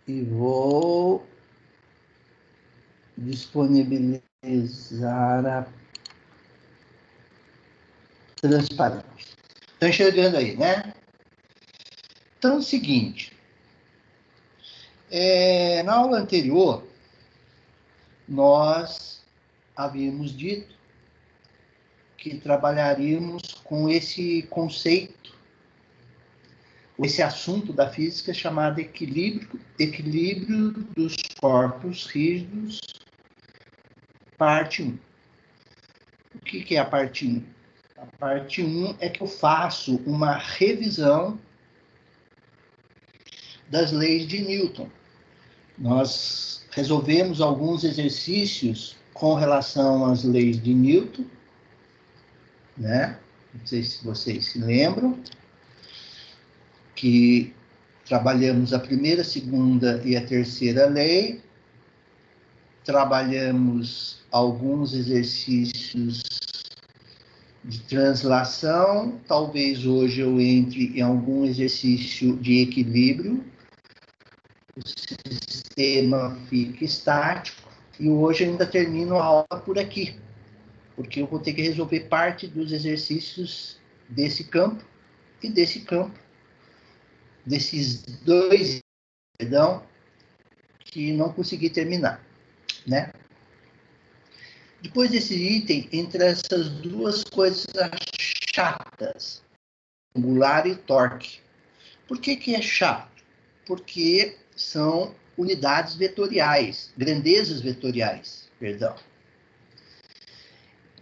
e vou disponibilizar a transparência. Estão enxergando aí, né? Então, é o seguinte. Na aula anterior, nós havíamos dito que trabalharíamos com esse conceito, esse assunto da física chamado equilíbrio dos corpos rígidos, parte 1. O que é a parte 1? A parte 1 é que eu faço uma revisão das leis de Newton. Nós resolvemos alguns exercícios com relação às leis de Newton, né? Não sei se vocês se lembram, que trabalhamos a primeira, segunda e a terceira lei, trabalhamos alguns exercícios de translação, talvez hoje eu entre em algum exercício de equilíbrio, o sistema fica estático, e hoje eu ainda termino a aula por aqui, porque eu vou ter que resolver parte dos exercícios desse campo e desse campo, desses dois, perdão, que não consegui terminar, né? Depois desse item, entre essas duas coisas chatas, angular e torque. Por que é chato? Porque são unidades vetoriais, grandezas vetoriais, perdão.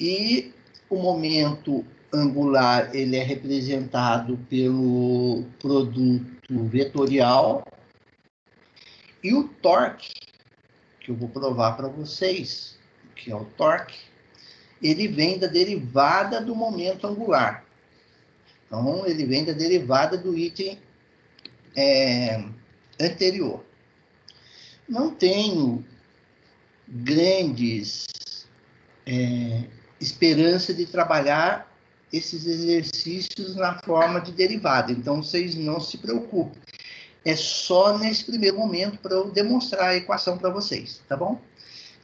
E o momento angular, ele é representado pelo produto vetorial, e o torque, que eu vou provar para vocês, que é o torque, ele vem da derivada do momento angular. Então, ele vem da derivada do item anterior. Não tenho grandes esperança de trabalhar esses exercícios na forma de derivada, então vocês não se preocupem. É só nesse primeiro momento para eu demonstrar a equação para vocês, tá bom?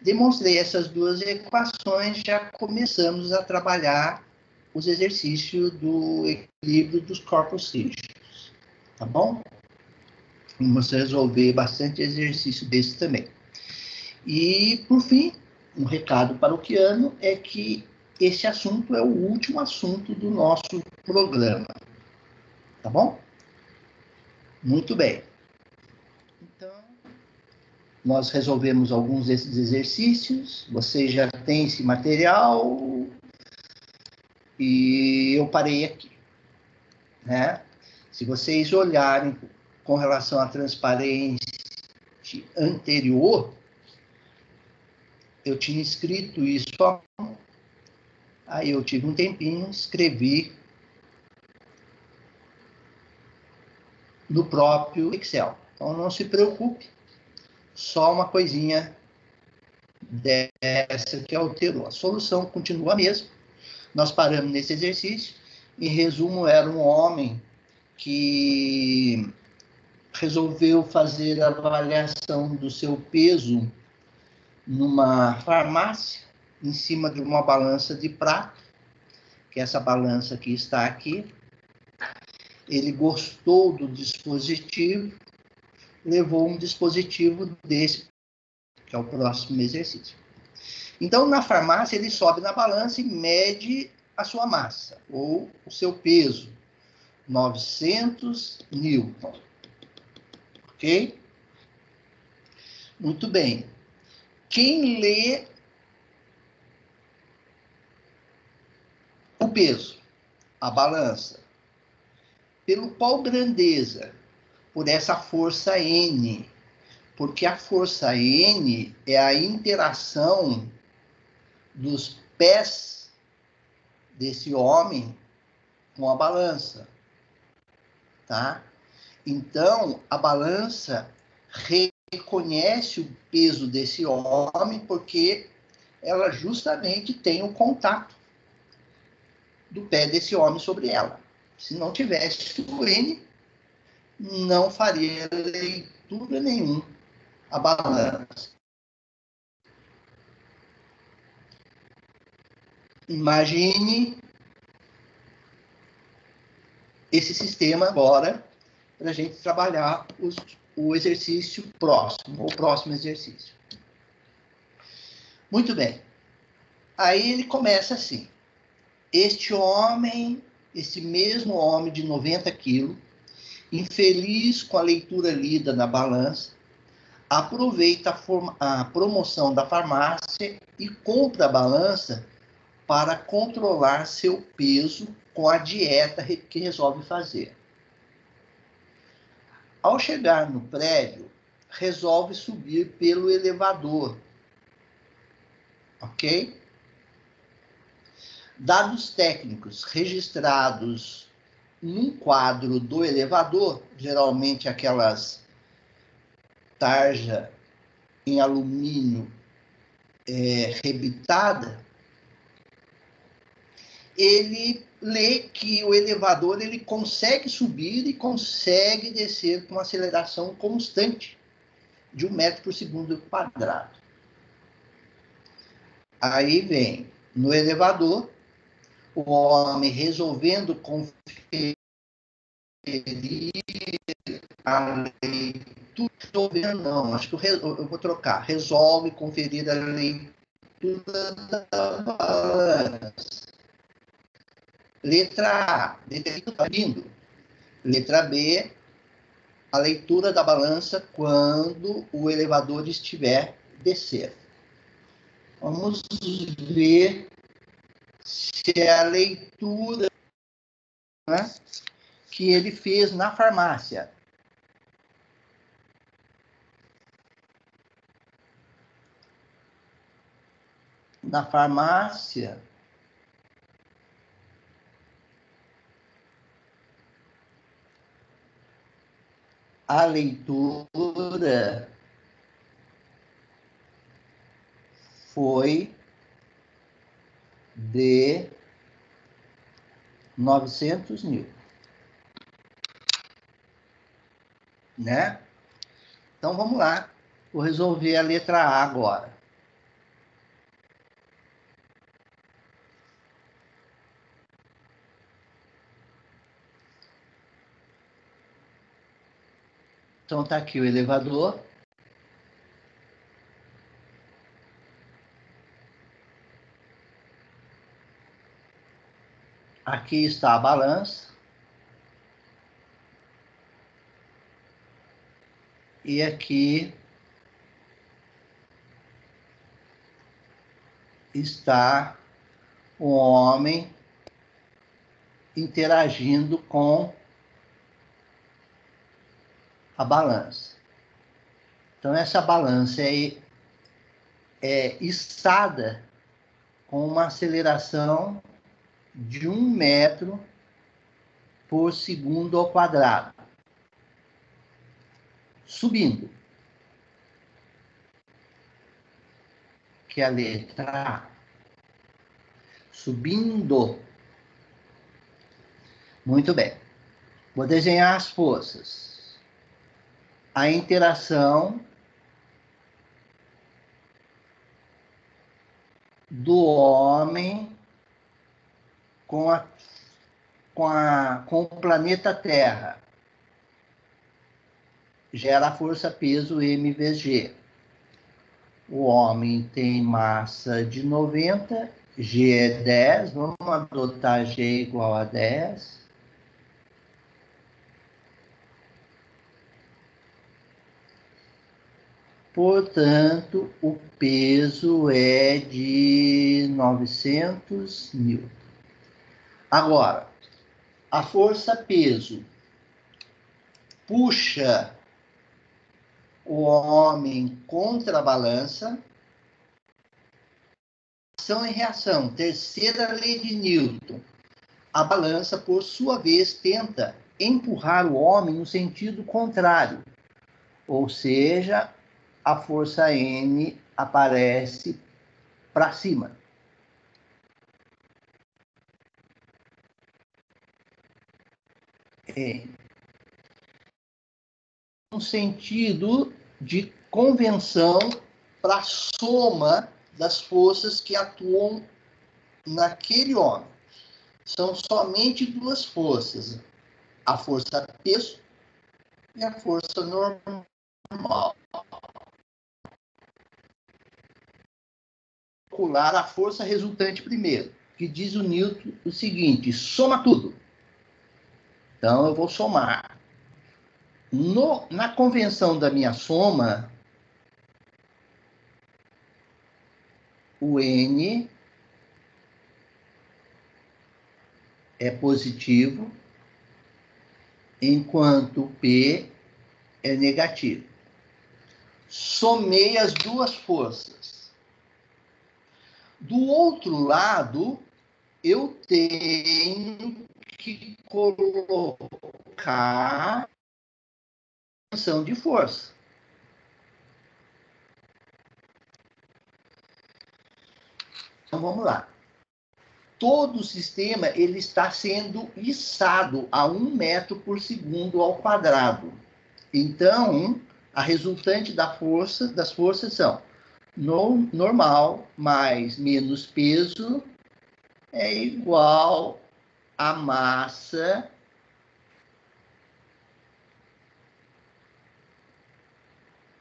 Demonstrei essas duas equações, já começamos a trabalhar os exercícios do equilíbrio dos corpos rígidos, tá bom? Vamos resolver bastante exercício desse também. E, por fim, um recado paroquiano é que esse assunto é o último assunto do nosso programa, tá bom? Muito bem. Então, nós resolvemos alguns desses exercícios, vocês já têm esse material, e eu parei aqui, né? Se vocês olharem com relação à transparência anterior, eu tinha escrito isso, aí eu tive um tempinho, escrevi no próprio Excel. Então não se preocupe, só uma coisinha dessa que alterou. A solução continua a mesma. Nós paramos nesse exercício. Em resumo, era um homem que resolveu fazer a avaliação do seu peso numa farmácia, em cima de uma balança de prata, que é essa balança que está aqui. Ele gostou do dispositivo, levou um dispositivo desse, que é o próximo exercício. Então, na farmácia, ele sobe na balança e mede a sua massa, ou o seu peso, 900 newton. Ok? Muito bem. Quem lê o peso, a balança, pelo qual grandeza? Por essa força N, porque a força N é a interação dos pés desse homem com a balança, tá? Então, a balança reconhece o peso desse homem porque ela justamente tem o contato do pé desse homem sobre ela. Se não tivesse o N, não faria leitura nenhuma a balança. Imagine esse sistema agora para a gente trabalhar o exercício próximo, o próximo exercício. Muito bem. Aí ele começa assim. Este homem, esse mesmo homem de 90 quilos, infeliz com a leitura lida na balança, aproveita a promoção da farmácia e compra a balança para controlar seu peso com a dieta que resolve fazer. Ao chegar no prédio, resolve subir pelo elevador. Ok? Dados técnicos registrados num quadro do elevador, geralmente aquelas tarja em alumínio rebitada, ele lê que o elevador ele consegue subir e consegue descer com uma aceleração constante de 1 metro por segundo quadrado. Aí vem no elevador, o homem resolvendo conferir a leitura, resolvendo não, acho que eu vou trocar, resolve conferir a leitura da balança. Letra A, está lindo. Letra B, a leitura da balança quando o elevador estiver descendo. Vamos ver se é a leitura, né, que ele fez na farmácia. Na farmácia, a leitura foi de 900 mil, né? Então, vamos lá. Vou resolver a letra A agora. Então, está aqui o elevador. Aqui está a balança. E aqui está o homem interagindo com a balança. Então, essa balança é içada com uma aceleração de 1 metro por segundo ao quadrado. Subindo. Que é a letra A. Subindo. Muito bem. Vou desenhar as forças. A interação do homem com o planeta Terra gera força peso M vezes G. O homem tem massa de 90, G é 10, vamos adotar G igual a 10. Portanto, o peso é de 900 mil. Agora, a força-peso puxa o homem contra a balança. Ação e reação. Terceira lei de Newton. A balança, por sua vez, tenta empurrar o homem no sentido contrário. Ou seja, a força N aparece para cima. um sentido de convenção para a soma das forças que atuam naquele homem. São somente duas forças, a força peso e a força normal. Calcular a força resultante primeiro, que diz o Newton o seguinte: soma tudo. Então, eu vou somar. Na convenção da minha soma, o N é positivo, enquanto o P é negativo. Somei as duas forças. Do outro lado, eu tenho que colocar a tensão de força. Então, vamos lá. Todo o sistema ele está sendo içado a 1 metro por segundo ao quadrado. Então, a resultante das forças são normal mais menos peso é igual a massa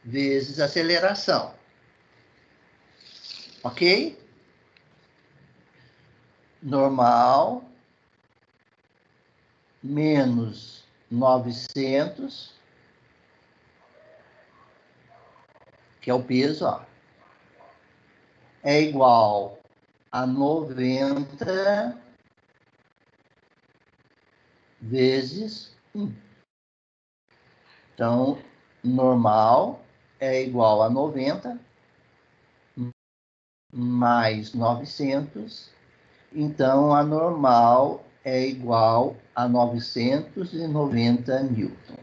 vezes aceleração. Ok? Normal menos 900, que é o peso, ó, é igual a 90 vezes 1. Então, normal é igual a 90 mais 900. Então, a normal é igual a 990 newton.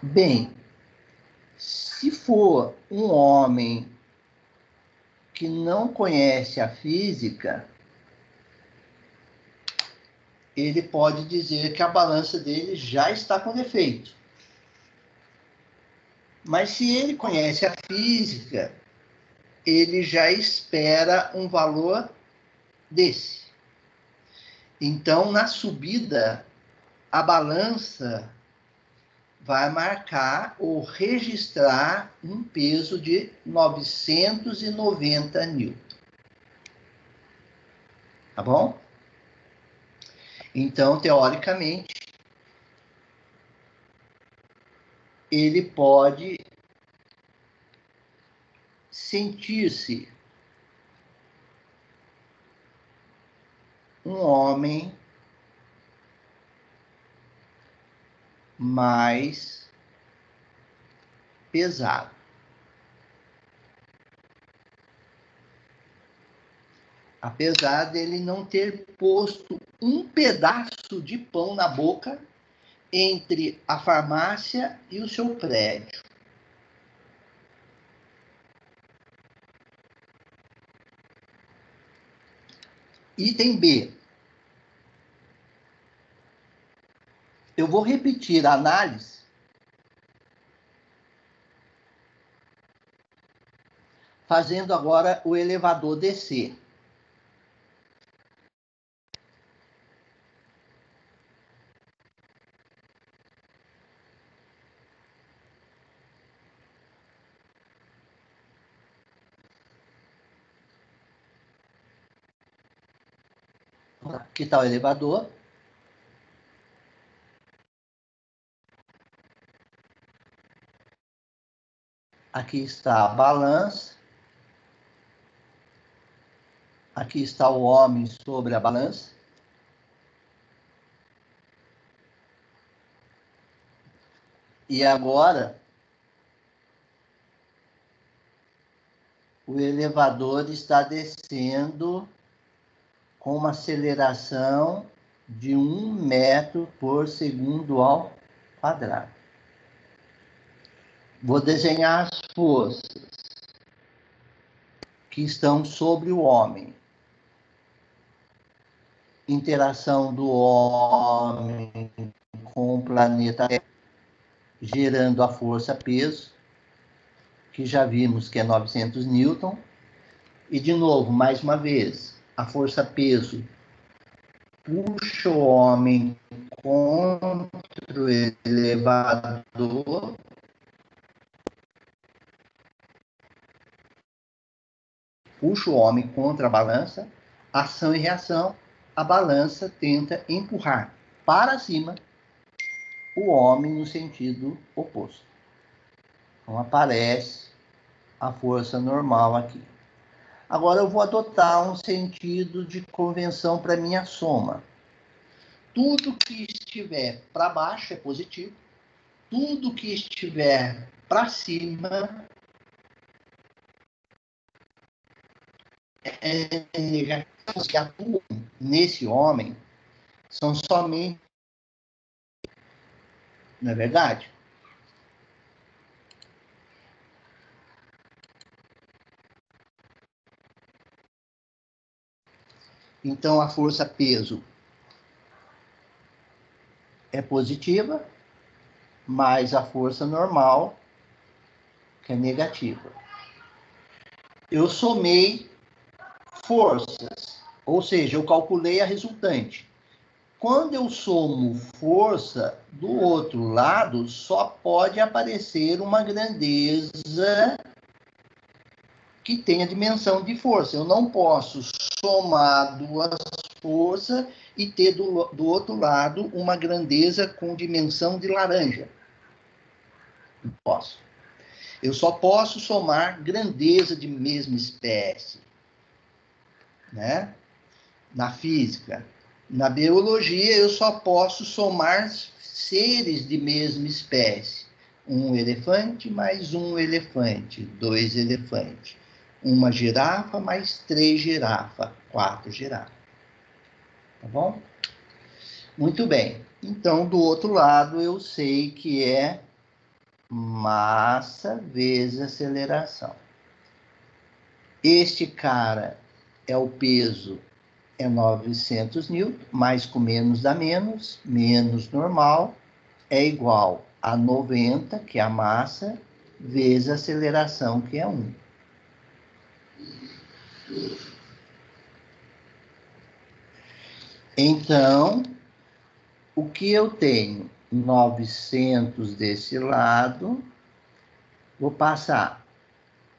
Bem, se for um homem que não conhece a física, ele pode dizer que a balança dele já está com defeito. Mas se ele conhece a física, ele já espera um valor desse. Então, na subida, a balança vai marcar ou registrar um peso de 990 newton. Tá bom? Então, teoricamente, ele pode sentir-se um homem mais pesado. Apesar dele não ter posto um pedaço de pão na boca entre a farmácia e o seu prédio. Item B. Eu vou repetir a análise fazendo agora o elevador descer. Aqui está o elevador. Aqui está a balança. Aqui está o homem sobre a balança. E agora, o elevador está descendo com uma aceleração de 1 metro por segundo ao quadrado. Vou desenhar as forças que estão sobre o homem. interação do homem com o planeta Terra, gerando a força-peso, que já vimos que é 900 newton. E, de novo, mais uma vez, a força-peso puxa o homem contra o elevador, puxa o homem contra a balança, ação e reação, a balança tenta empurrar para cima o homem no sentido oposto. Então, aparece a força normal aqui. Agora eu vou adotar um sentido de convenção para minha soma. Tudo que estiver para baixo é positivo, tudo que estiver para cima é negativo. Os que atuam nesse homem são somente... Não é verdade? Então, a força-peso é positiva, mais a força normal, que é negativa. Eu somei forças, ou seja, eu calculei a resultante. Quando eu somo força, do outro lado, só pode aparecer uma grandeza que tenha dimensão de força. Eu não posso somar duas forças e ter do outro lado uma grandeza com dimensão de laranja. Não posso. Eu só posso somar grandeza de mesma espécie, né? Na física. Na biologia, eu só posso somar seres de mesma espécie. Um elefante mais um elefante, 2 elefantes. Uma girafa mais 3 girafas, 4 girafas. Tá bom? Muito bem. Então, do outro lado, eu sei que é massa vezes aceleração. Este cara é o peso, é 900 newton, mais com menos dá menos, menos normal, é igual a 90, que é a massa, vezes a aceleração, que é 1. Então, o que eu tenho? 900 desse lado, vou passar.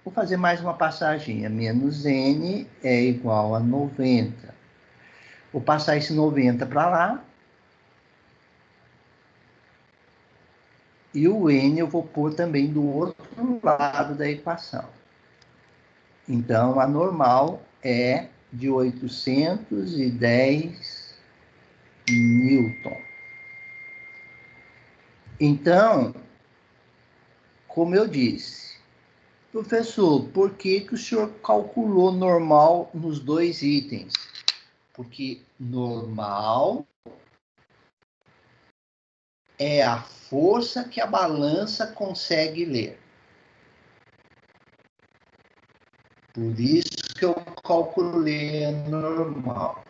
Vou fazer mais uma passaginha. Menos n é igual a 90. Vou passar esse 90 para lá. E o n eu vou pôr também do outro lado da equação. Então, a normal é de 810 newton. Então, como eu disse, professor, por que o senhor calculou normal nos dois itens? Porque normal é a força que a balança consegue ler. Por isso que eu calculei normal.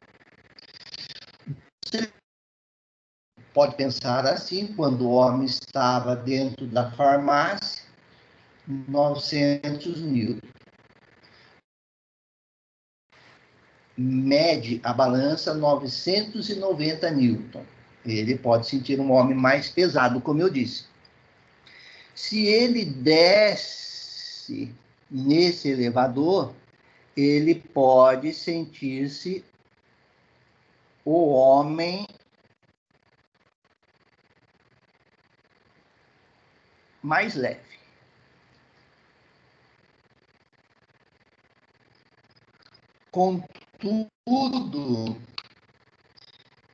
Você pode pensar assim, quando o homem estava dentro da farmácia, 900 newton. Mede a balança 990 newton. Ele pode sentir um homem mais pesado, como eu disse. Se ele desce nesse elevador, ele pode sentir-se o homem mais leve. Contudo,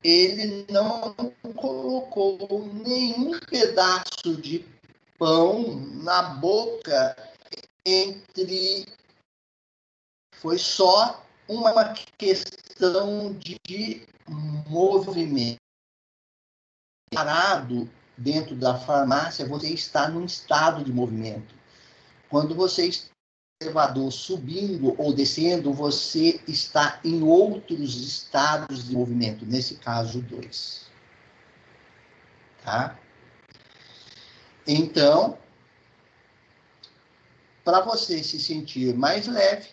ele não colocou nenhum pedaço de pão na boca entre... Foi só uma questão de movimento. Parado dentro da farmácia, você está num estado de movimento. Quando você elevador subindo ou descendo, você está em outros estados de movimento, nesse caso 2. Tá? Então, para você se sentir mais leve,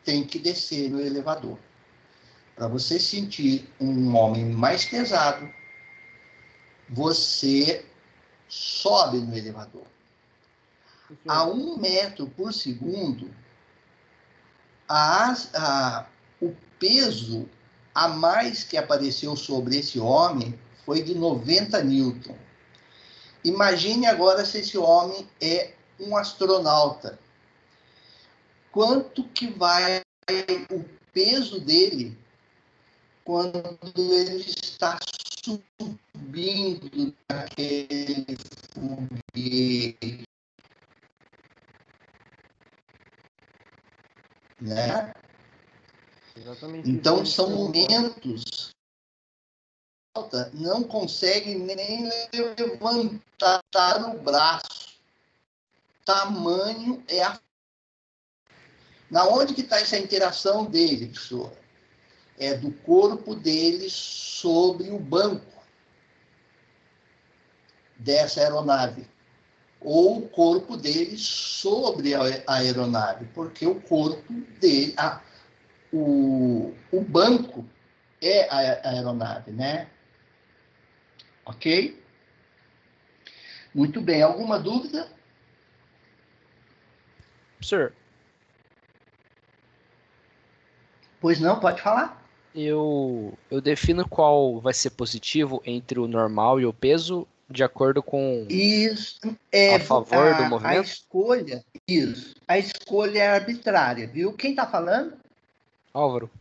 tem que descer no elevador. Para você sentir um homem mais pesado, você sobe no elevador. A 1 metro por segundo, o peso a mais que apareceu sobre esse homem foi de 90 newton. Imagine agora se esse homem é um astronauta. Quanto que vai o peso dele quando ele está subindo naquele foguete, né? Exatamente. Então, são momentos que não conseguem nem levantar o braço. Tamanho é a... Na onde que está essa interação dele, professor? É do corpo dele sobre o banco dessa aeronave. Ou o corpo dele sobre a aeronave, porque o corpo dele, o banco é a aeronave, né? Ok? Muito bem. Alguma dúvida? Professor, Pois não, pode falar. eu defino qual vai ser positivo entre o normal e o peso de acordo com Isso a favor do a movimento? escolha. Isso. A escolha é arbitrária, viu? Quem está falando? Álvaro.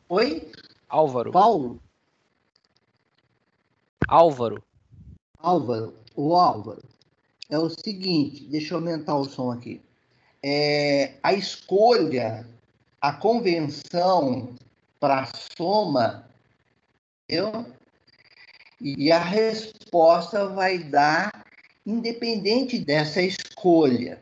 Oi? Álvaro. Paulo? Álvaro. Álvaro. O Álvaro. É o seguinte, deixa eu aumentar o som aqui. A escolha, a convenção para a soma, entendeu? E a resposta vai dar independente dessa escolha.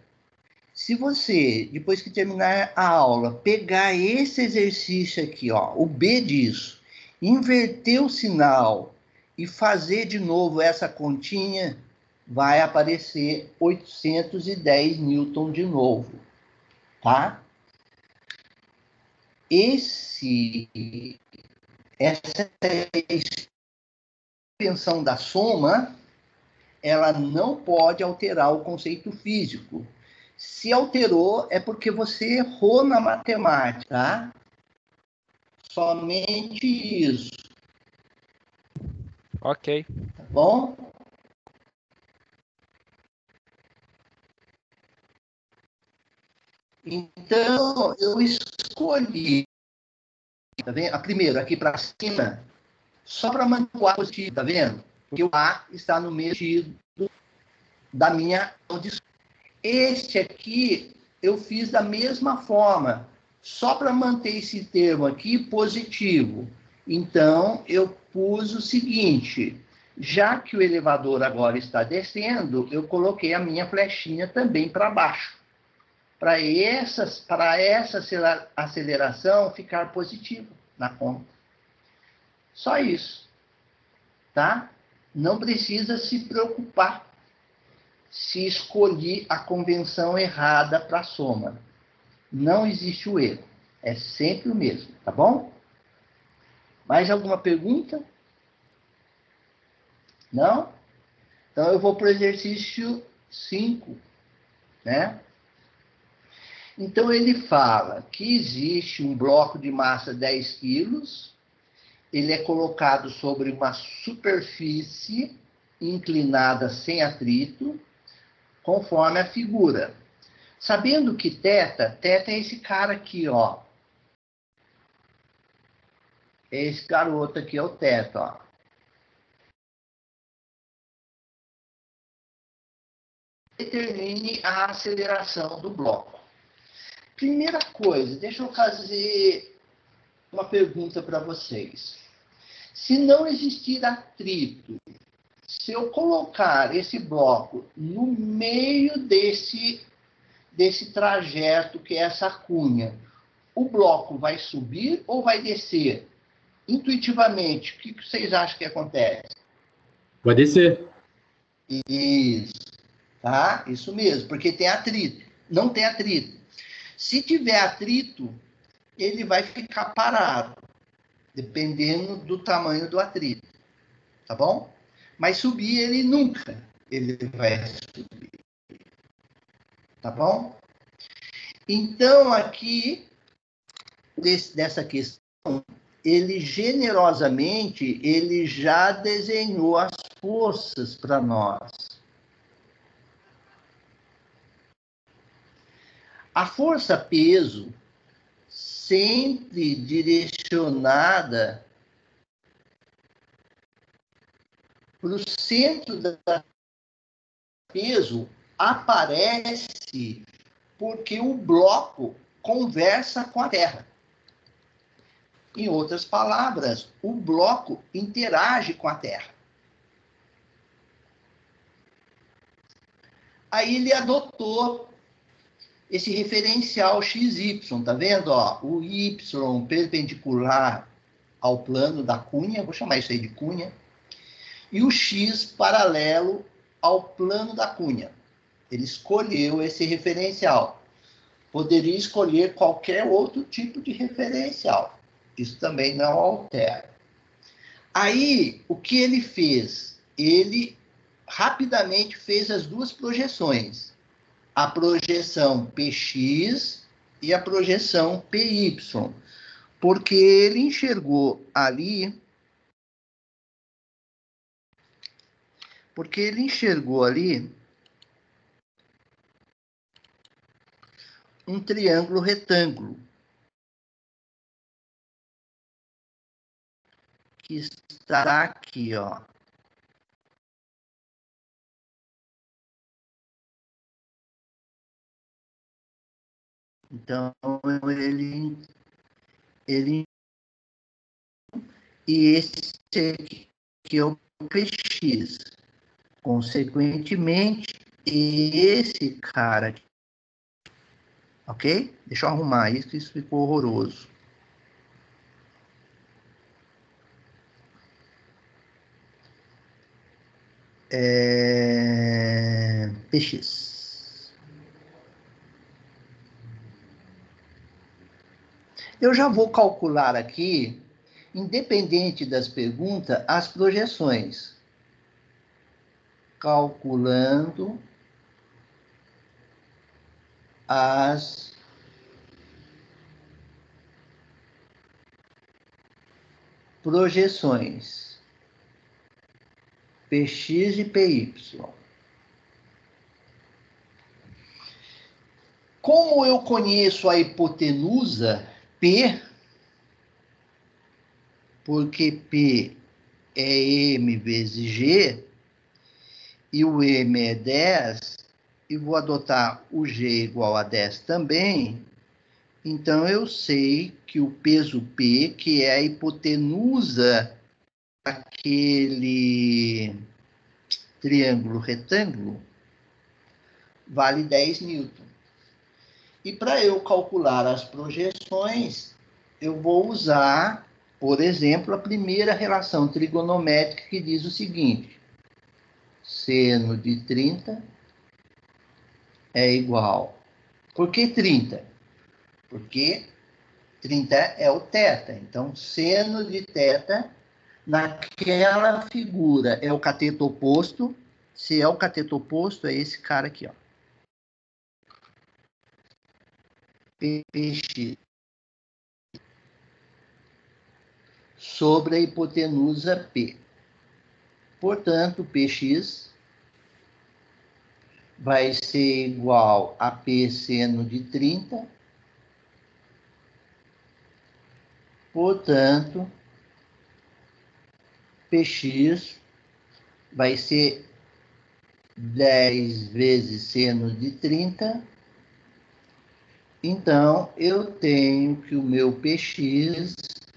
Se você, depois que terminar a aula, pegar esse exercício aqui, ó, o B disso, inverter o sinal e fazer de novo essa continha, vai aparecer 810 newton de novo, tá? Essa expansão da soma, ela não pode alterar o conceito físico. Se alterou, é porque você errou na matemática, tá? Somente isso. Ok. Tá bom? Então, eu escolhi, tá vendo? A primeira, aqui para cima, só para manter o A positivo, tá vendo? Porque o A está no meio da minha audição. Este aqui, eu fiz da mesma forma, só para manter esse termo aqui positivo. Então, eu pus o seguinte, já que o elevador agora está descendo, eu coloquei a minha flechinha também para baixo, para essa aceleração ficar positivo na conta. Só isso, tá? Não precisa se preocupar se escolhi a convenção errada para a soma. Não existe o erro. É sempre o mesmo, tá bom? Mais alguma pergunta? Não? Então eu vou para o exercício 5, né? Então ele fala que existe um bloco de massa 10 quilos, ele é colocado sobre uma superfície inclinada sem atrito, conforme a figura. Sabendo que θ é esse cara aqui, ó. Esse garoto aqui é o θ, ó. Determine a aceleração do bloco. Primeira coisa, deixa eu fazer uma pergunta para vocês. Se não existir atrito, se eu colocar esse bloco no meio desse desse trajeto que é essa cunha. O bloco vai subir ou vai descer? Intuitivamente, o que vocês acham que acontece? Vai descer. Isso, tá? Isso mesmo, porque tem atrito. Não tem atrito. Se tiver atrito, ele vai ficar parado, dependendo do tamanho do atrito, tá bom? Mas subir ele nunca, ele vai subir, tá bom? Então, aqui, dessa questão, ele generosamente, ele já desenhou as forças para nós. A força-peso, sempre direcionada para o centro da peso, aparece porque o bloco conversa com a Terra. Em outras palavras, o bloco interage com a Terra. Aí ele adotou esse referencial XY, tá vendo? Ó, o Y perpendicular ao plano da cunha, vou chamar isso aí de cunha, e o X paralelo ao plano da cunha. Ele escolheu esse referencial. Poderia escolher qualquer outro tipo de referencial. Isso também não altera. Aí, o que ele fez? Ele rapidamente fez as duas projeções. A projeção PX e a projeção PY. Porque ele enxergou ali... um triângulo retângulo, que está aqui, ó. Então, ele e esse aqui é o PX. Consequentemente, esse cara aqui. Ok? Deixa eu arrumar isso, que isso ficou horroroso. PX. Eu já vou calcular aqui, independente das perguntas, as projeções. Calculando as projeções PX e PY. Como eu conheço a hipotenusa P, porque P é M vezes G, e o M é 10, e vou adotar o G igual a 10 também, então eu sei que o peso P, que é a hipotenusa daquele triângulo retângulo, vale 10 newton. E para eu calcular as projeções, eu vou usar, por exemplo, a primeira relação trigonométrica que diz o seguinte: seno de 30 é igual. Por que 30? Porque 30 é o θ. Então, seno de θ, naquela figura, é o cateto oposto. Se é o cateto oposto, é esse cara aqui, ó. PX sobre a hipotenusa P. Portanto, PX vai ser igual a P seno de 30. Portanto, PX vai ser 10 vezes seno de 30. Então, eu tenho que o meu PX,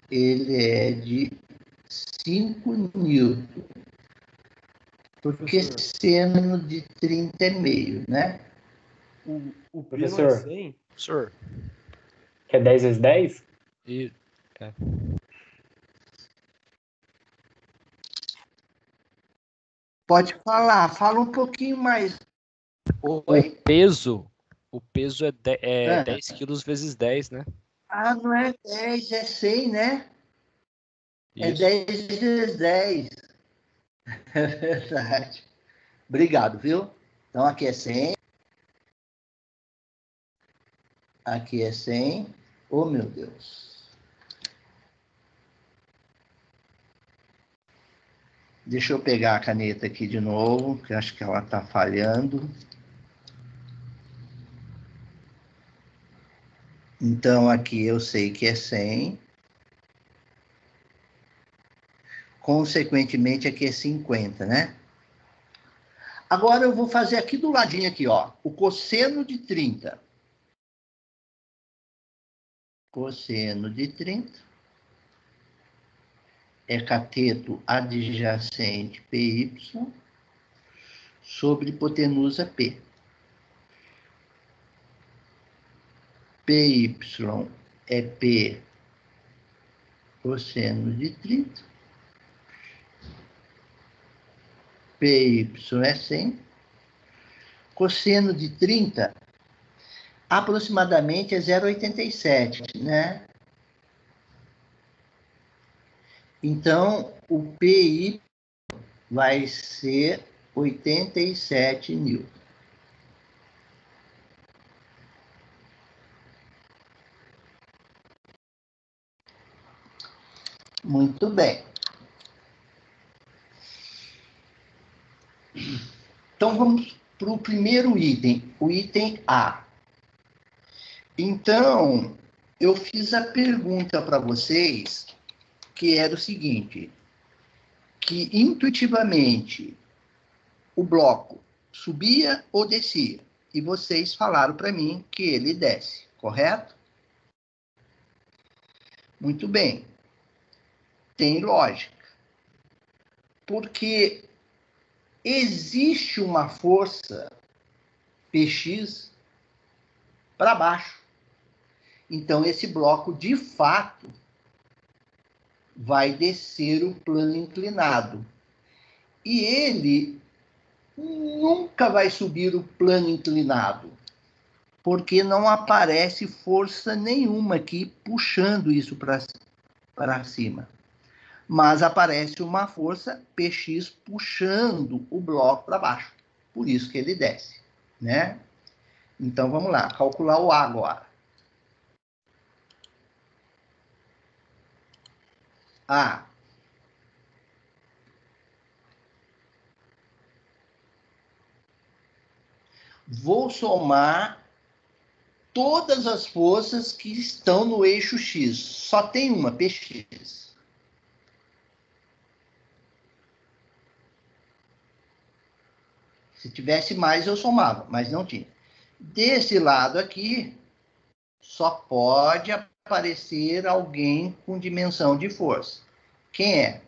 ele é de 5 newton. Porque seno de 30 é meio, né? O P não é Professor. 100? Professor. Que é 10 vezes 10? E Pode falar, fala um pouquinho mais. Oi? o peso é Ah, 10 quilos vezes 10, né? não é 10, é 100, né? É Isso. 10 vezes 10. É verdade. Obrigado, viu? Então, aqui é 100. Aqui é 100. Oh, meu Deus. Deixa eu pegar a caneta aqui de novo, que acho que ela está falhando. Então, aqui eu sei que é 100. Consequentemente, aqui é 50, né? Agora eu vou fazer aqui do ladinho aqui, ó, o cosseno de 30. Cosseno de 30 é cateto adjacente PY sobre hipotenusa P. PY é P cosseno de 30. PY é 100. Cosseno de 30 aproximadamente é 0,87, né? Então, o PI vai ser 87 newton. Muito bem. Então, vamos para o primeiro item, o item A. Então, eu fiz a pergunta para vocês, que era o seguinte, que intuitivamente o bloco subia ou descia? E vocês falaram para mim que ele desce, correto? Muito bem. Tem lógica. Porque existe uma força Px para baixo. Então, esse bloco, de fato, vai descer o plano inclinado. E ele nunca vai subir o plano inclinado, porque não aparece força nenhuma aqui puxando isso para cima. Mas aparece uma força Px puxando o bloco para baixo. Por isso que ele desce, né? Então, vamos lá, calcular o A agora. A. Vou somar todas as forças que estão no eixo X. Só tem uma, Px. Se tivesse mais, eu somava, mas não tinha. Desse lado aqui, só pode aparecer alguém com dimensão de força. Quem é?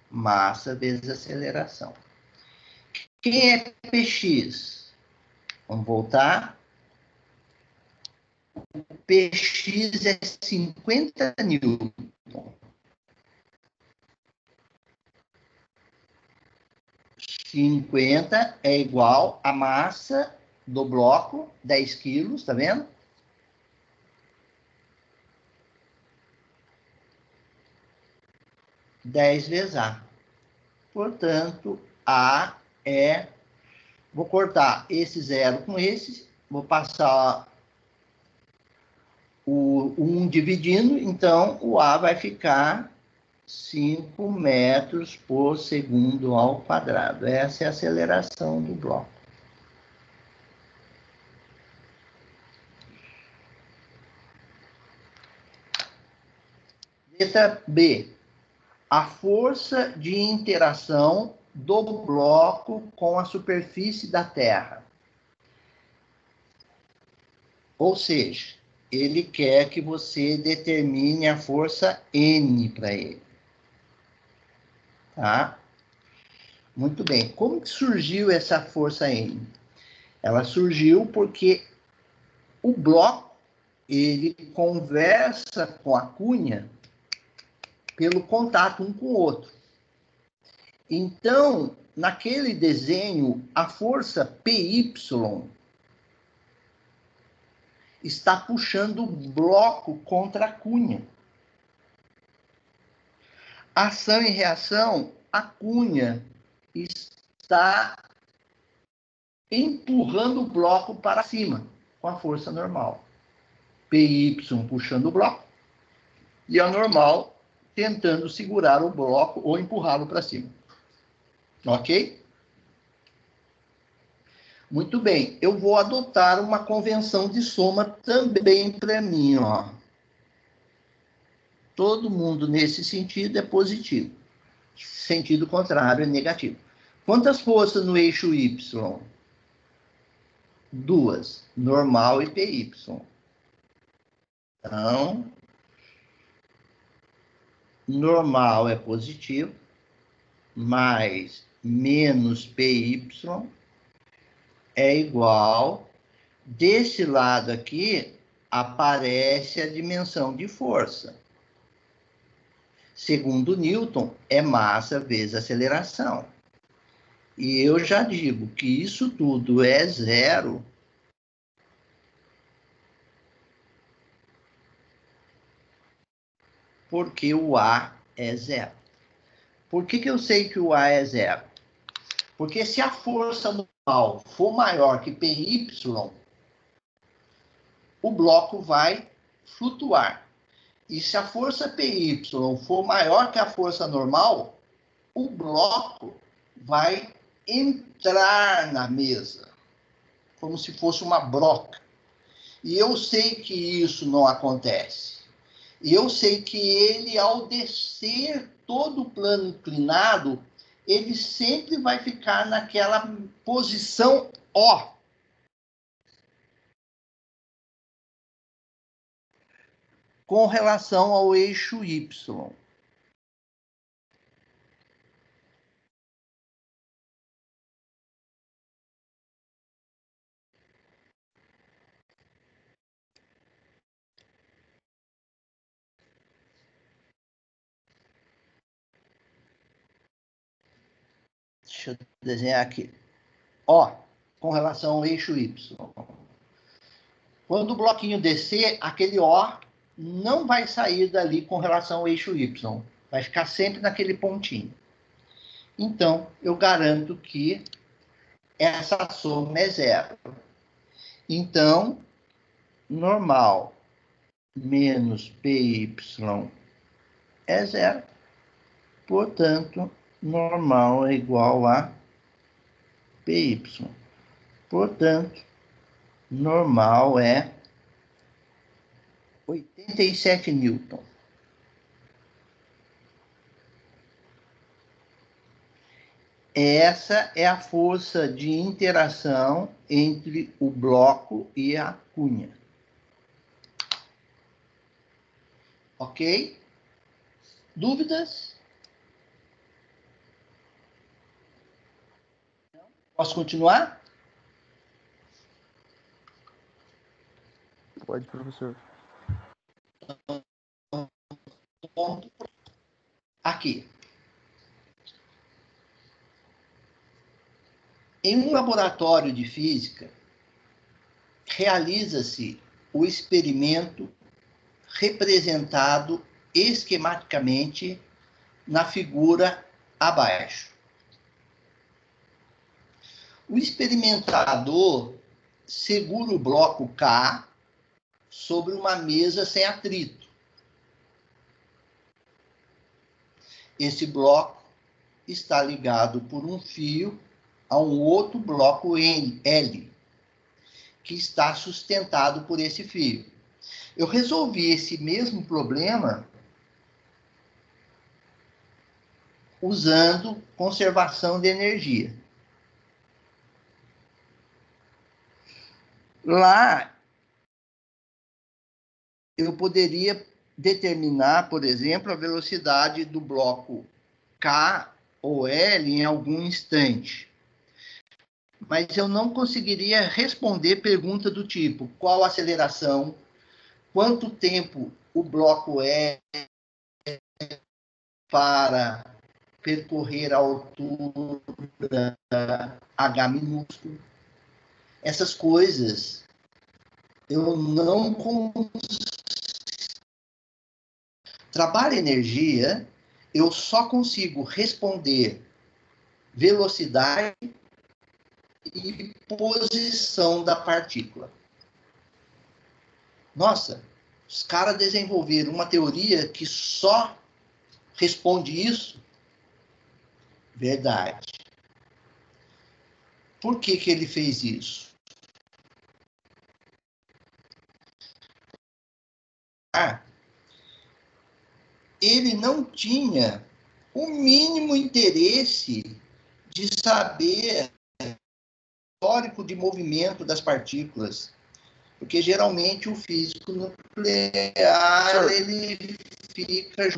Massa vezes aceleração. Quem é Px? Vamos voltar. Px é 50 newton. 50 é igual a massa do bloco, 10 quilos, tá vendo? Dez vezes A. Portanto, A é... Vou cortar esse zero com esse, vou passar o 1 dividindo, então o A vai ficar 5 metros por segundo ao quadrado. Essa é a aceleração do bloco. Letra B. A força de interação do bloco com a superfície da Terra. Ou seja, ele quer que você determine a força N para ele. Tá? Muito bem. Como que surgiu essa força N? Ela surgiu porque o bloco, ele conversa com a cunha pelo contato um com o outro. Então, naquele desenho, a força PY está puxando o bloco contra a cunha. Ação e reação, a cunha está empurrando o bloco para cima, com a força normal. PY puxando o bloco e a normal tentando segurar o bloco ou empurrá-lo para cima. Ok? Muito bem. Eu vou adotar uma convenção de soma também para mim, ó. Todo mundo nesse sentido é positivo. Sentido contrário é negativo. Quantas forças no eixo Y? 2. Normal e PY. Então, normal é positivo, mais menos PY é igual. Desse lado aqui, aparece a dimensão de força. Segundo Newton, é massa vezes aceleração. E eu já digo que isso tudo é zero, porque o A é zero. Por que eu sei que o A é zero? Porque se a força normal for maior que PY, o bloco vai flutuar. E se a força PY for maior que a força normal, o bloco vai entrar na mesa, como se fosse uma broca. E eu sei que isso não acontece. E eu sei que ele, ao descer todo o plano inclinado, ele sempre vai ficar naquela posição O. Com relação ao eixo Y. Deixa eu desenhar aqui. Ó, com relação ao eixo Y. Quando o bloquinho descer, aquele O não vai sair dali com relação ao eixo Y. Vai ficar sempre naquele pontinho. Então, eu garanto que essa soma é zero. Então, normal menos PY é zero. Portanto, normal é igual a PY. Portanto, normal é 87 newton. Essa é a força de interação entre o bloco e a cunha. Ok? Dúvidas? Posso continuar? Pode, professor. Aqui. Em um laboratório de física, realiza-se o experimento representado esquematicamente na figura abaixo. O experimentador segura o bloco K sobre uma mesa sem atrito. Esse bloco está ligado por um fio a um outro bloco L, que está sustentado por esse fio. Eu resolvi esse mesmo problema usando conservação de energia. Lá, eu poderia determinar, por exemplo, a velocidade do bloco K ou L em algum instante. mas eu não conseguiria responder pergunta do tipo: qual a aceleração, quanto tempo o bloco é para percorrer a altura h minúsculo. Essas coisas eu não consigo. Trabalho e energia, eu só consigo responder velocidade e posição da partícula. Nossa, os caras desenvolveram uma teoria que só responde isso? Verdade. Por que que ele fez isso? Ele não tinha o mínimo interesse de saber o histórico de movimento das partículas, porque geralmente o físico nuclear ele fica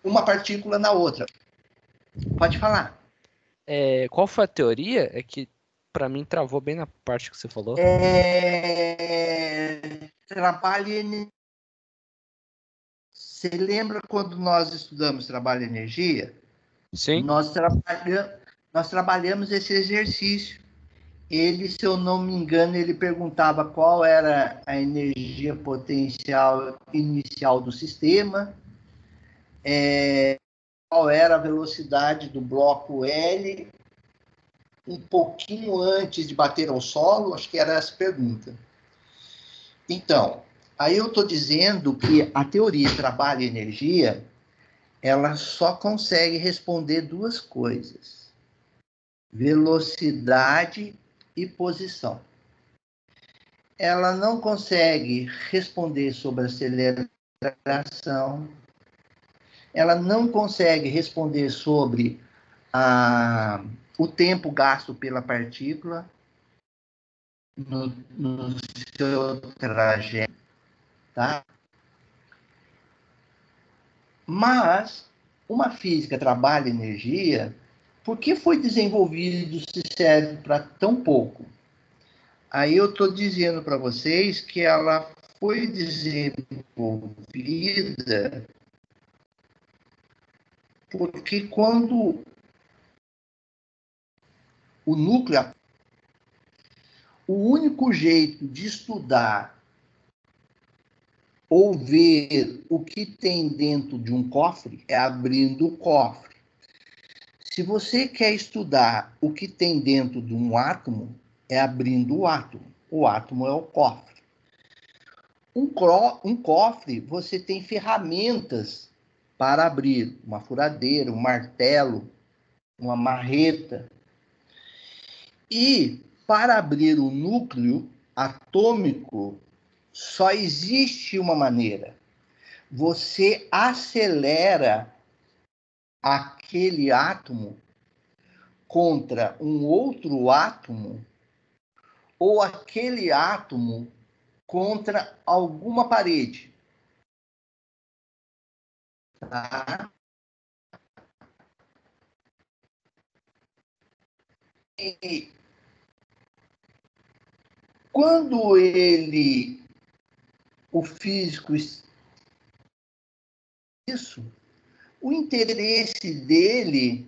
uma partícula na outra. Pode falar. Qual foi a teoria? É que para mim travou bem na parte que você falou. Trabalho e energia. Você lembra quando nós estudamos trabalho e energia? Sim. Nós trabalhamos esse exercício. Ele, se eu não me engano, ele perguntava qual era a energia potencial inicial do sistema, qual era a velocidade do bloco L, um pouquinho antes de bater ao solo, acho que era essa pergunta. Então, aí eu estou dizendo que a teoria trabalho e energia, ela só consegue responder duas coisas: velocidade e posição. Ela não consegue responder sobre aceleração, ela não consegue responder sobre o tempo gasto pela partícula no seu trajeto, tá? Mas uma física trabalha energia, por que foi desenvolvido se serve para tão pouco? Aí eu estou dizendo para vocês que ela foi desenvolvida porque quando o núcleo, o único jeito de estudar ou ver o que tem dentro de um cofre é abrindo o cofre. Se você quer estudar o que tem dentro de um átomo, é abrindo o átomo. O átomo é o cofre. Um cofre, você tem ferramentas para abrir, uma furadeira, um martelo, uma marreta. E para abrir o núcleo atômico, só existe uma maneira. Você acelera aquele átomo contra um outro átomo ou aquele átomo contra alguma parede. Tá? E quando o físico, isso, o interesse dele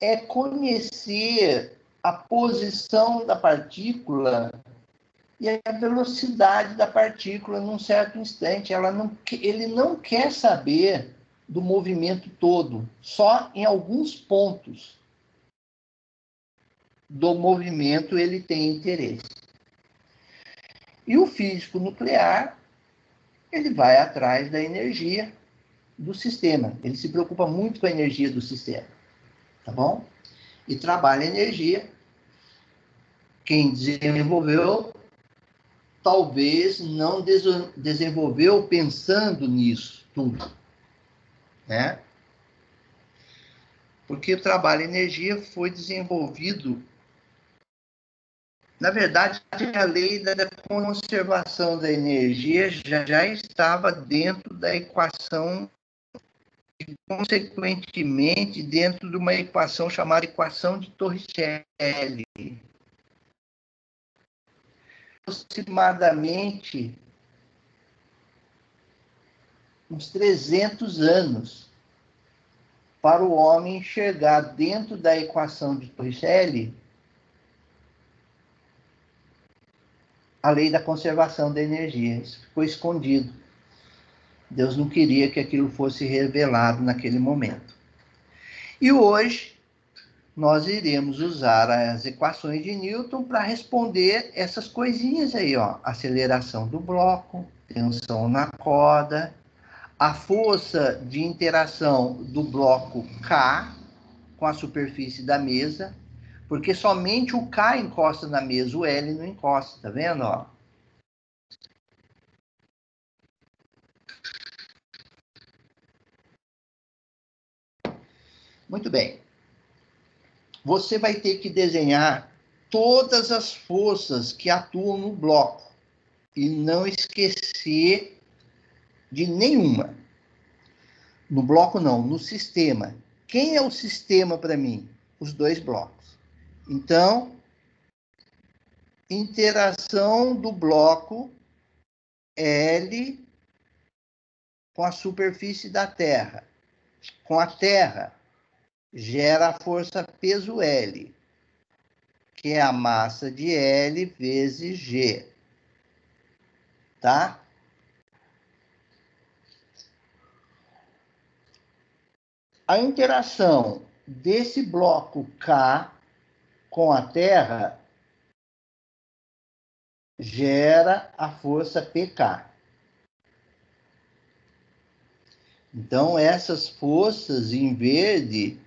é conhecer a posição da partícula e a velocidade da partícula num certo instante. Ele não quer saber do movimento todo, só em alguns pontos do movimento ele tem interesse. E o físico nuclear, ele vai atrás da energia do sistema. Ele se preocupa muito com a energia do sistema, tá bom? E trabalha a energia. Quem desenvolveu, talvez não desenvolveu pensando nisso tudo, né? Porque o trabalho energia foi desenvolvido. Na verdade, a lei da conservação da energia já estava dentro da equação e, consequentemente, dentro de uma equação chamada equação de Torricelli. aproximadamente uns 300 anos para o homem enxergar dentro da equação de Torricelli a lei da conservação da energia. Isso ficou escondido. Deus não queria que aquilo fosse revelado naquele momento. E hoje nós iremos usar as equações de Newton para responder essas coisinhas aí, ó. Aceleração do bloco, tensão na corda, a força de interação do bloco K com a superfície da mesa, porque somente o K encosta na mesa, o L não encosta, tá vendo, ó? Muito bem. Você vai ter que desenhar todas as forças que atuam no bloco e não esquecer de nenhuma. No bloco não, no sistema. Quem é o sistema para mim? Os dois blocos. Então, interação do bloco L com a superfície da Terra. Com a Terra, gera a força peso L, que é a massa de L vezes G. Tá? A interação desse bloco K com a Terra gera a força PK. Então, essas forças em verde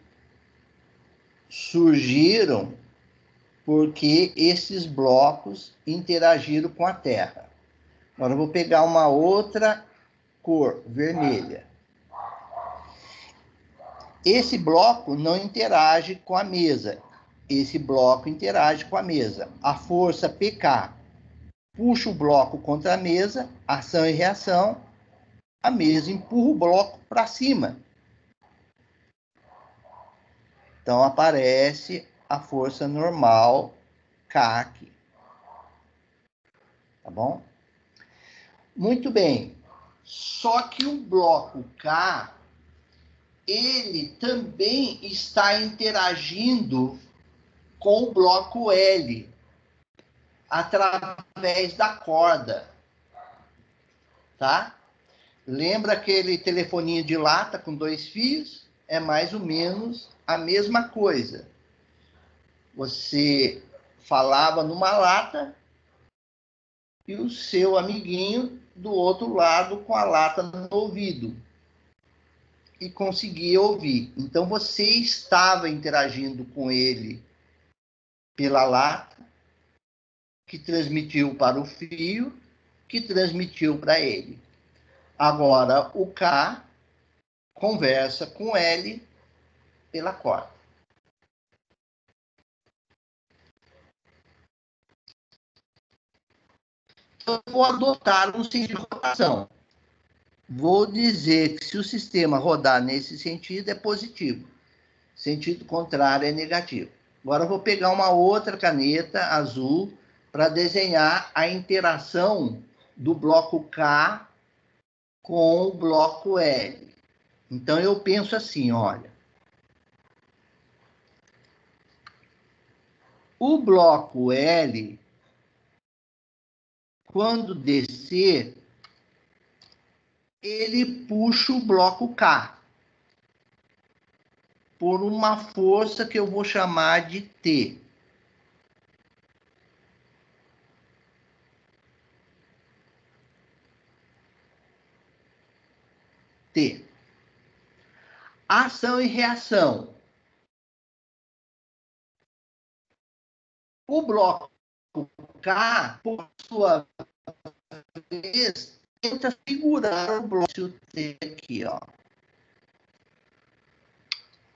surgiram porque esses blocos interagiram com a Terra. Agora eu vou pegar uma outra cor, vermelha. Esse bloco não interage com a mesa. Esse bloco interage com a mesa. A força PK puxa o bloco contra a mesa, ação e reação, a mesa empurra o bloco para cima. Então aparece a força normal K aqui. Tá bom? Muito bem. Só que o bloco K, ele também está interagindo com o bloco L, através da corda. Tá? Lembra aquele telefoninho de lata com 2 fios? É mais ou menos a mesma coisa. Você falava numa lata e o seu amiguinho do outro lado com a lata no ouvido e conseguia ouvir. Então você estava interagindo com ele pela lata, que transmitiu para o fio, que transmitiu para ele. Agora o K conversa com L pela corda. Então, eu vou adotar um sentido de rotação. Vou dizer que se o sistema rodar nesse sentido, é positivo. Sentido contrário é negativo. Agora eu vou pegar uma outra caneta azul para desenhar a interação do bloco K com o bloco L. Então eu penso assim, olha. O bloco L, quando descer, ele puxa o bloco K por uma força que eu vou chamar de T. T. Ação e reação. O bloco K, por sua vez, tenta segurar o bloco T aqui, ó.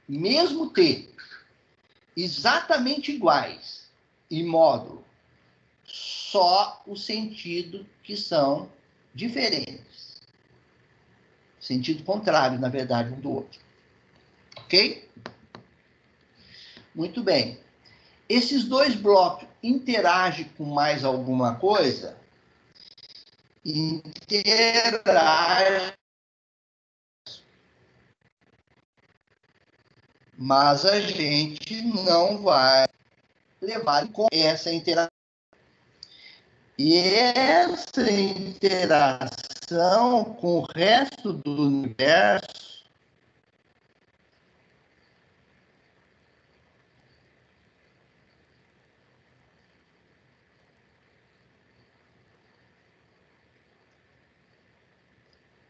Mesmo T, exatamente iguais em módulo, só o sentido que são diferentes. Sentido contrário, na verdade, um do outro. Ok? Muito bem. Esses dois blocos interagem com mais alguma coisa? Interagem, mas a gente não vai levar em conta essa interação. E essa interação com o resto do universo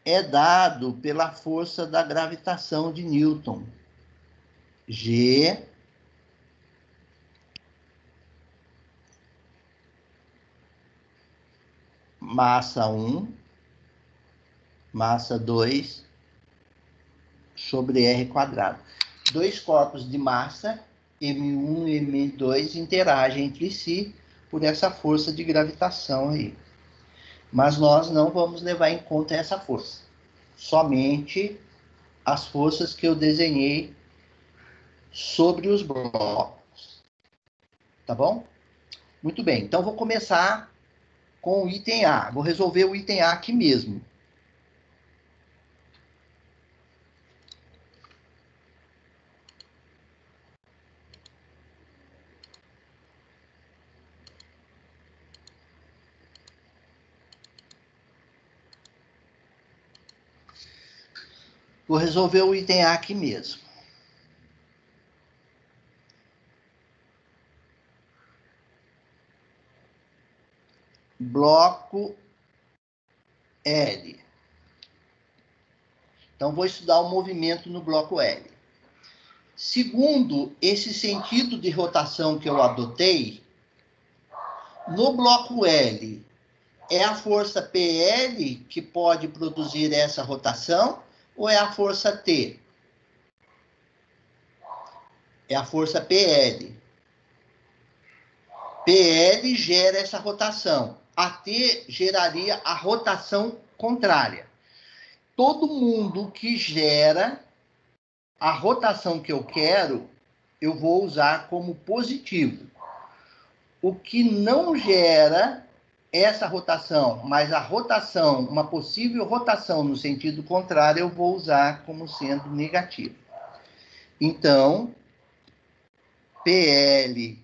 é dado pela força da gravitação de Newton. G massa 1, massa 2, sobre R quadrado. Dois corpos de massa, M1 e M2, interagem entre si por essa força de gravitação aí. Mas nós não vamos levar em conta essa força. Somente as forças que eu desenhei sobre os blocos. Tá bom? Muito bem. Então, vou começar com o item A. Vou resolver o item A aqui mesmo. Vou resolver o item A aqui mesmo. Bloco L. Então, vou estudar o movimento no bloco L. Segundo esse sentido de rotação que eu adotei, no bloco L, é a força PL que pode produzir essa rotação ou é a força T? É a força PL. PL gera essa rotação. A T geraria a rotação contrária. Todo mundo que gera a rotação que eu quero, eu vou usar como positivo. O que não gera essa rotação, mas a rotação, uma possível rotação no sentido contrário, eu vou usar como sendo negativo. Então, PL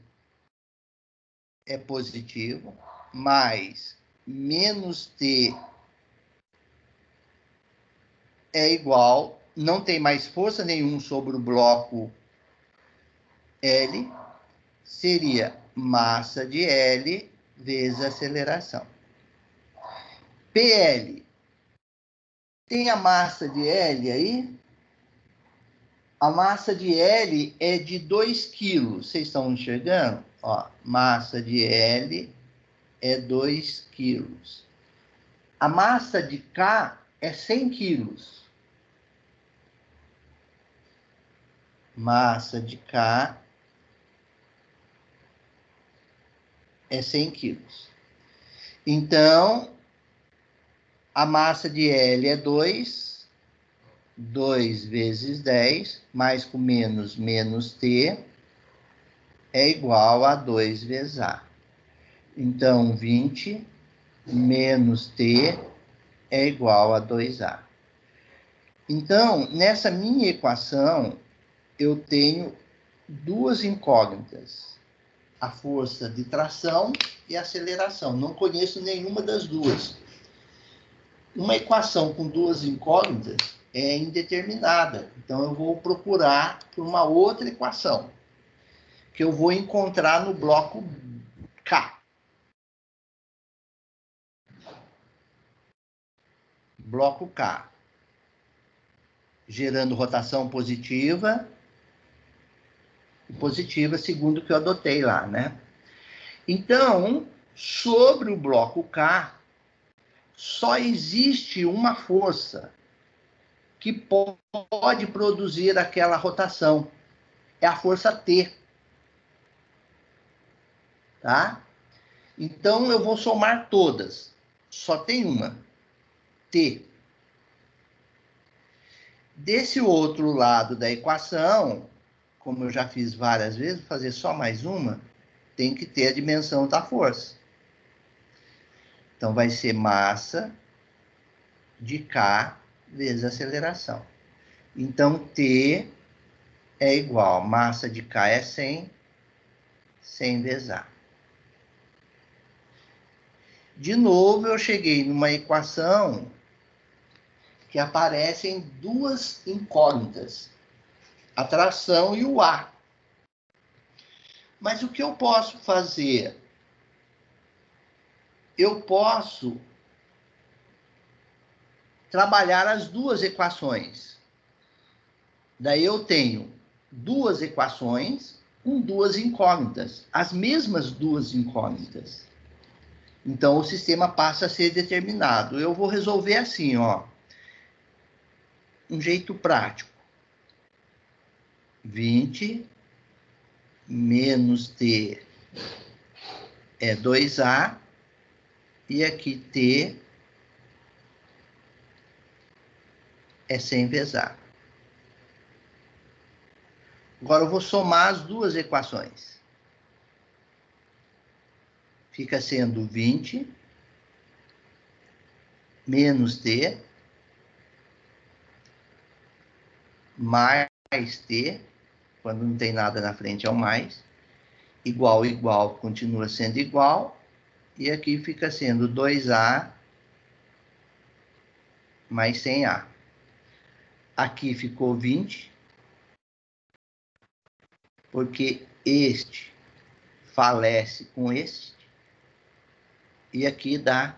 é positivo, mais menos T é igual, não tem mais força nenhuma sobre o bloco L, seria massa de L vezes aceleração. PL. Tem a massa de L aí? A massa de L é de 2 quilos. Vocês estão enxergando? Ó, massa de L é 2 quilos. A massa de K é 100 quilos. Massa de K é 100 quilos. Então, a massa de L é 2, 2 vezes 10, mais com menos, menos T, é igual a 2 vezes A. Então, 20 menos T é igual a 2A. Então, nessa minha equação, eu tenho duas incógnitas. A força de tração e a aceleração. Não conheço nenhuma das duas. Uma equação com duas incógnitas é indeterminada. Então, eu vou procurar por uma outra equação, que eu vou encontrar no bloco K. Bloco K. Gerando rotação positiva. Positiva, segundo o que eu adotei lá, né? Então, sobre o bloco K, só existe uma força que pode produzir aquela rotação. É a força T. Tá? Então, eu vou somar todas. Só tem uma. T. Desse outro lado da equação, como eu já fiz várias vezes, vou fazer só mais uma, tem que ter a dimensão da força. Então, vai ser massa de K vezes aceleração. Então, T é igual, massa de K é 100, 100 vezes A. De novo, eu cheguei numa equação que aparecem duas incógnitas, a tração e o A. Mas o que eu posso fazer? Eu posso trabalhar as duas equações. Daí eu tenho duas equações com duas incógnitas, as mesmas duas incógnitas. Então, o sistema passa a ser determinado. Eu vou resolver assim, ó. Um jeito prático. 20 menos T é 2A. E aqui T é 100 vezes A. Agora eu vou somar as duas equações. Fica sendo 20 menos T mais T, quando não tem nada na frente é o mais, igual, igual, continua sendo igual, e aqui fica sendo 2A mais 100A. Aqui ficou 20, porque este falece com este, e aqui dá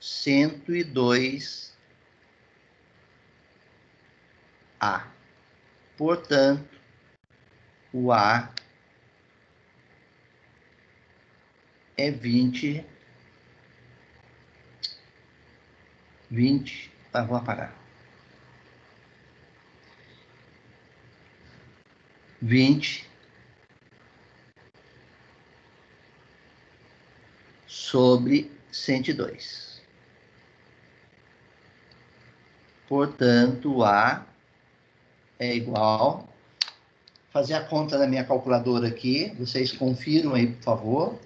102A. Portanto, o A é 20, vou apagar. 20 sobre 102. Portanto, o A é igual... Fazer a conta da minha calculadora aqui. Vocês confiram aí, por favor.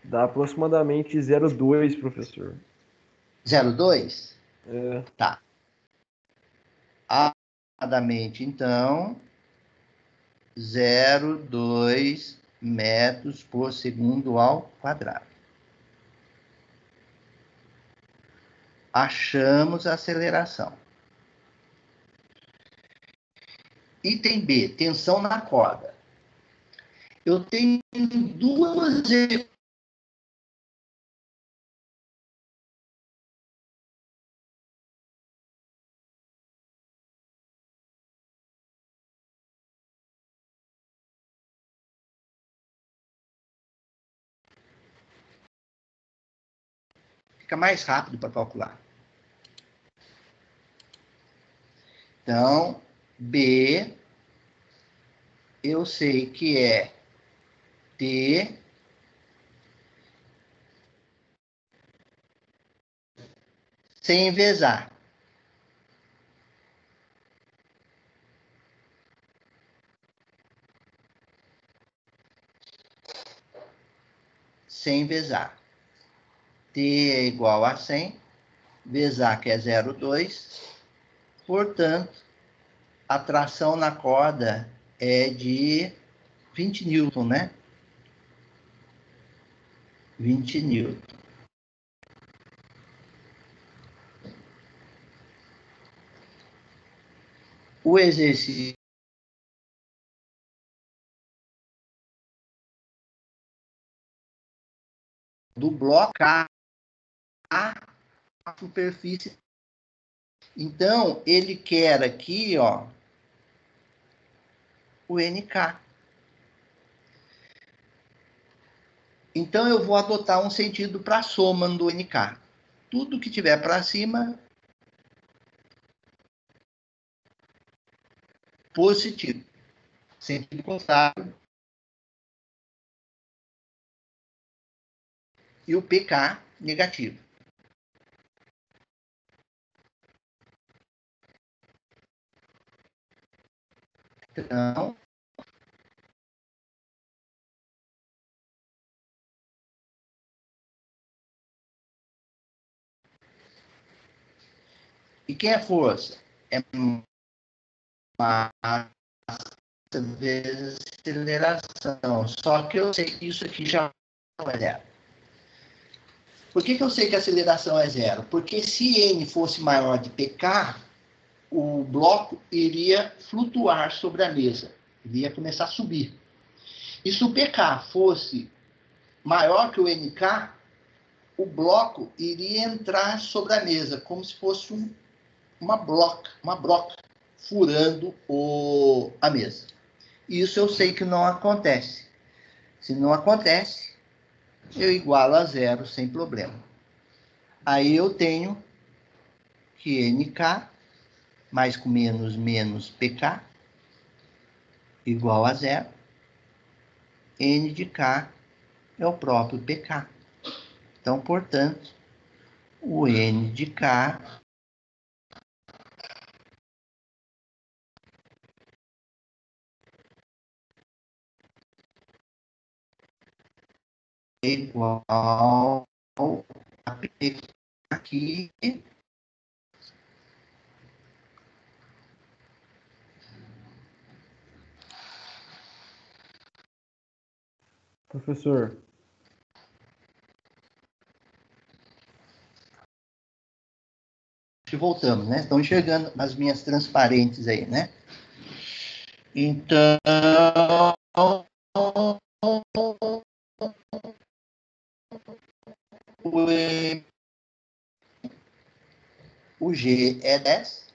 Dá aproximadamente 0,2, professor. 0,2? É. Tá. Aproximadamente, então, 0,2 metros por segundo ao quadrado. Achamos a aceleração. Item B, tensão na corda. Eu tenho duas fica mais rápido para calcular. Então, B, eu sei que é T sem vezes A. Sem vezes A. T é igual a 100, vezes A, que é 0,2. Portanto, a tração na corda é de 20 newton, né? 20 newton. O exercício do bloco a superfície. Então, ele quer aqui, ó, o NK. Então, eu vou adotar um sentido para a soma do NK. Tudo que tiver para cima, positivo. Sentido contrário. E o PK negativo. Então, e quem é força? É massa vezes aceleração. Só que eu sei que isso aqui já não é zero. Por que eu sei que a aceleração é zero? Porque se N fosse maior de PK, o bloco iria flutuar sobre a mesa. Ele ia começar a subir. E se o PK fosse maior que o NK, o bloco iria entrar sobre a mesa, como se fosse uma broca, furando a mesa. Isso eu sei que não acontece. Se não acontece, eu igualo a zero sem problema. Aí eu tenho que NK mais com menos menos PK igual a zero. N de K é o próprio PK. Então, portanto, o N de K é igual a PK aqui. Professor, E voltamos, né? Estão enxergando as minhas transparentes aí, né? Então, o G é 10.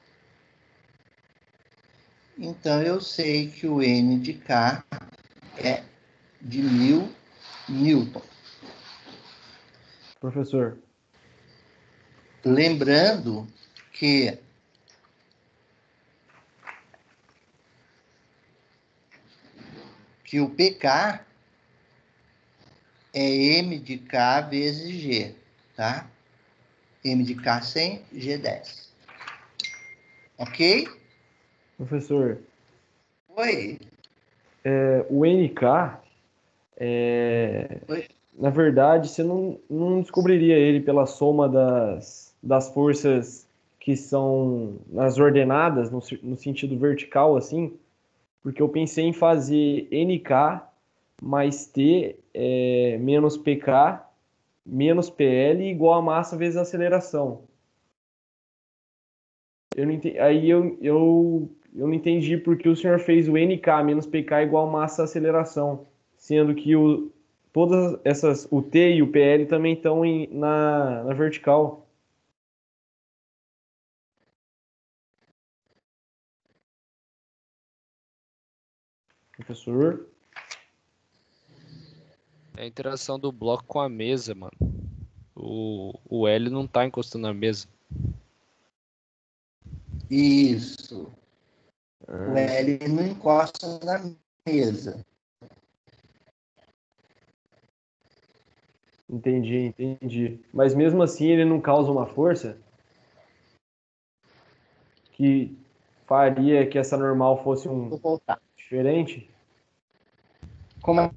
Então, eu sei que o N de K é de 1000 Newton. professor, Lembrando que o PK é M de K vezes G, tá? M de K 100, G 10. Ok? professor, Oi. o NK, Oi. na verdade, você não descobriria ele pela soma das forças que são nas ordenadas, no sentido vertical, assim, porque eu pensei em fazer NK mais T menos PK menos PL igual a massa vezes a aceleração. Eu não entendi, aí eu não entendi porque o senhor fez o NK menos PK igual a massa aceleração, sendo que todas essas, o T e o PL também estão na vertical. Professor? É a interação do bloco com a mesa, mano. O L não tá encostando na mesa. Isso. O L não encosta na mesa. Entendi. Mas mesmo assim ele não causa uma força que faria que essa normal fosse Vou voltar. diferente? Como é?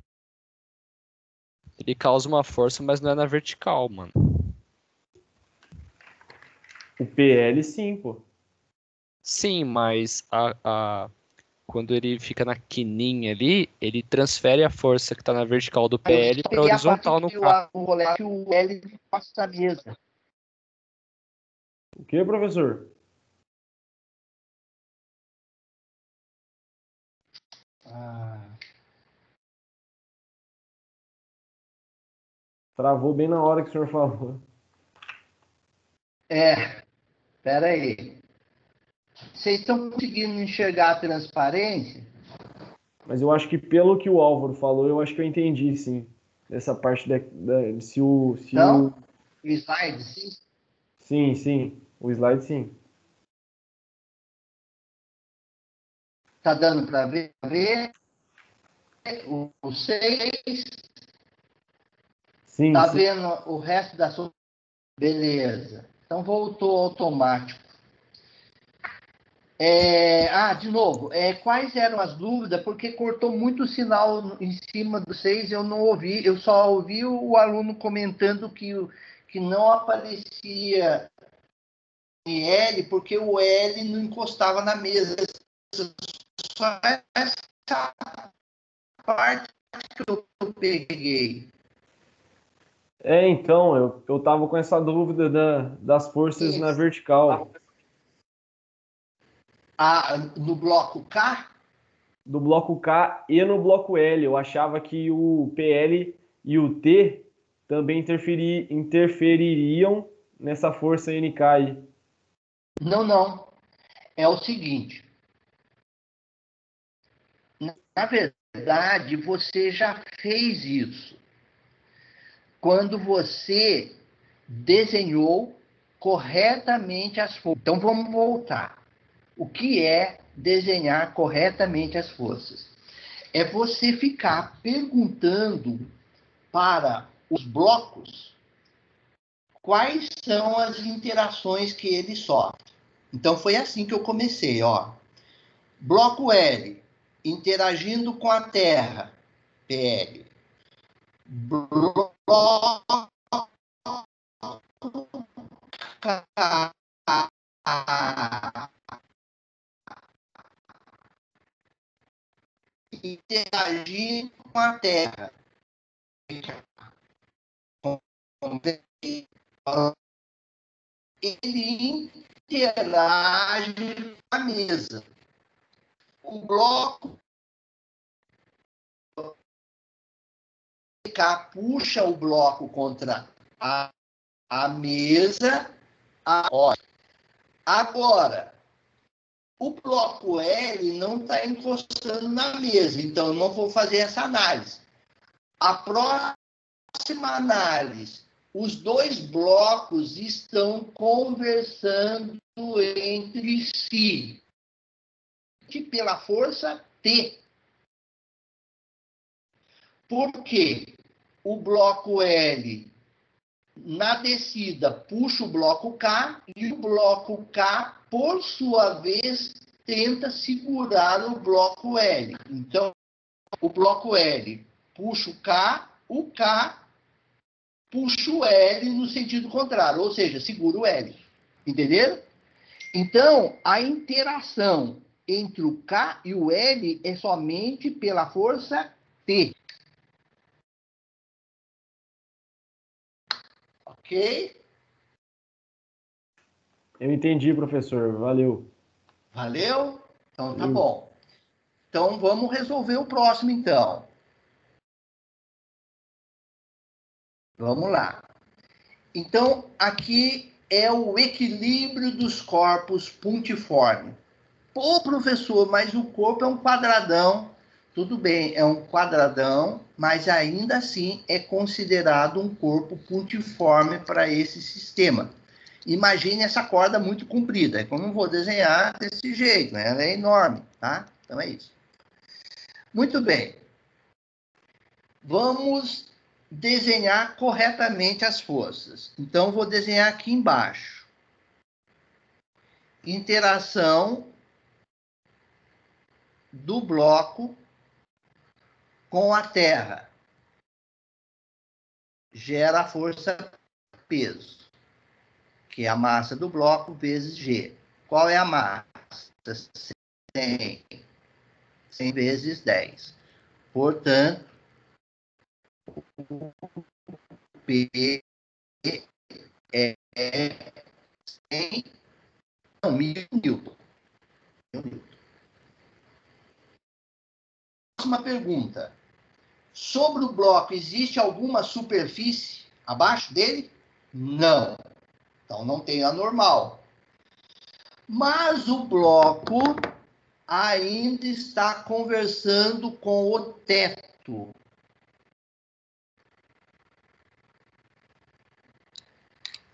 Ele causa uma força, mas não é na vertical, mano. O PL sim, pô. Sim, mas quando ele fica na quininha ali, ele transfere a força que tá na vertical do PL para Peguei a parte horizontal no que K. o rolê que o L encosta na mesa. O que, professor? Ah. Travou bem na hora que o senhor falou. Espera aí. Vocês estão conseguindo enxergar a transparência? Mas eu acho que pelo que o Álvaro falou, eu acho que eu entendi, sim. Essa parte Então, o slide, sim. Sim. O slide, sim. Está dando para ver? O 6. Sim. Está vendo o resto da sua... Beleza. Então, voltou automático. De novo, quais eram as dúvidas? Porque cortou muito o sinal em cima do 6, eu não ouvi, eu só ouvi o aluno comentando que não aparecia L, porque o L não encostava na mesa. Só essa parte que eu peguei. Então, eu tava com essa dúvida das forças na vertical. No bloco K? Do bloco K e no bloco L. Eu achava que o PL e o T também interfeririam nessa força NK aí. Não. É o seguinte. Na verdade, você já fez isso quando você desenhou corretamente as forças. Então, vamos voltar. O que é desenhar corretamente as forças? É você ficar perguntando para os blocos quais são as interações que ele sofre. Então, foi assim que eu comecei, ó. Bloco L, interagindo com a Terra, PL. Bloco K, interagindo com a Terra. Ele interage com a mesa. O bloco K puxa o bloco contra a mesa. Agora, o bloco L não está encostando na mesa, então eu não vou fazer essa análise. A próxima análise, os dois blocos estão conversando entre si, pela força T. Por quê? O bloco L, na descida, puxa o bloco K, e o bloco K, por sua vez, tenta segurar o bloco L. Então, o bloco L puxa o K puxa o L no sentido contrário, ou seja, segura o L. Entenderam? Então, a interação entre o K e o L é somente pela força T. Ok? Eu entendi, professor. Valeu. Valeu? Então, tá bom. Então, vamos resolver o próximo, então. Vamos lá. Então, aqui é o equilíbrio dos corpos pontiforme. Pô, professor, mas o corpo é um quadradão. Tudo bem, é um quadradão, mas ainda assim é considerado um corpo pontiforme para esse sistema. Imagine essa corda muito comprida. Eu não vou desenhar desse jeito, né? Ela é enorme, tá? Então é isso. Muito bem. Vamos desenhar corretamente as forças. Então, vou desenhar aqui embaixo. Interação do bloco com a Terra. Gera a força peso, que é a massa do bloco vezes G. Qual é a massa? 100. 100 vezes 10. Portanto, P é 100, não, 1000 Newton. Próxima pergunta. Sobre o bloco, existe alguma superfície abaixo dele? Não. Então, não tem a normal. Mas o bloco ainda está conversando com o teto.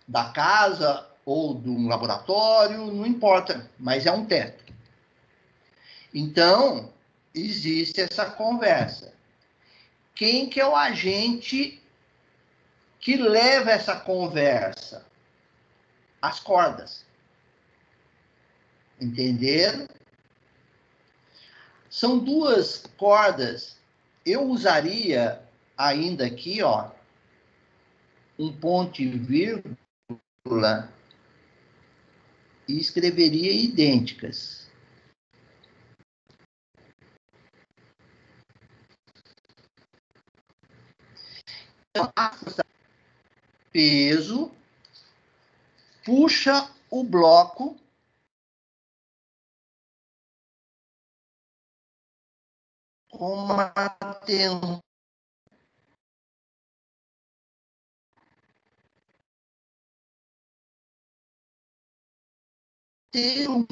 Da casa ou de um laboratório, não importa, mas é um teto. Então, existe essa conversa. Quem que é o agente que leva essa conversa? As cordas. Entenderam? São duas cordas. Eu usaria ainda aqui, ó, um ponto e vírgula e escreveria idênticas. Então, a força peso puxa o bloco com uma tensão T1.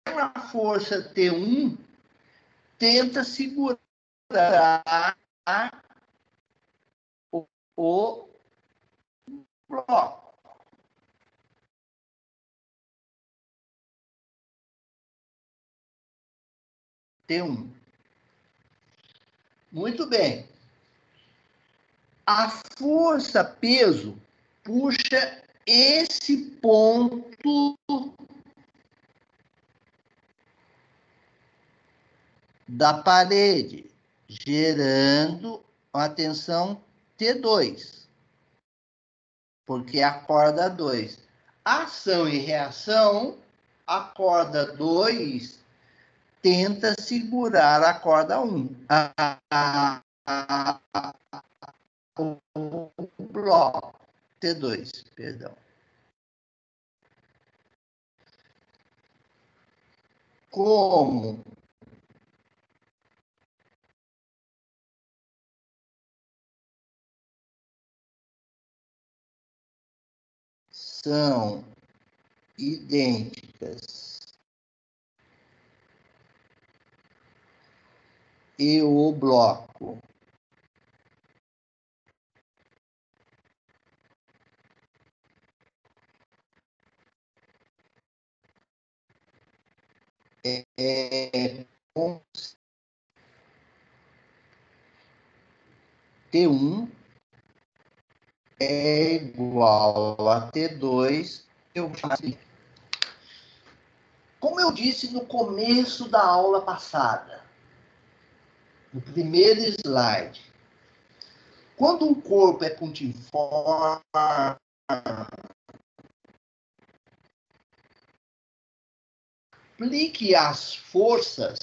A força T1 tenta segurar o bloco. T1. Muito bem. A força peso puxa esse ponto da parede, gerando uma tensão T2, porque é a corda 2. Ação e reação, a corda 2 tenta segurar a corda 1. O bloco T2, perdão. Como são idênticas e o bloco é T1 é igual a T2, eu faço. Como eu disse no começo da aula passada, no primeiro slide, quando um corpo é pontiforme, aplique as forças,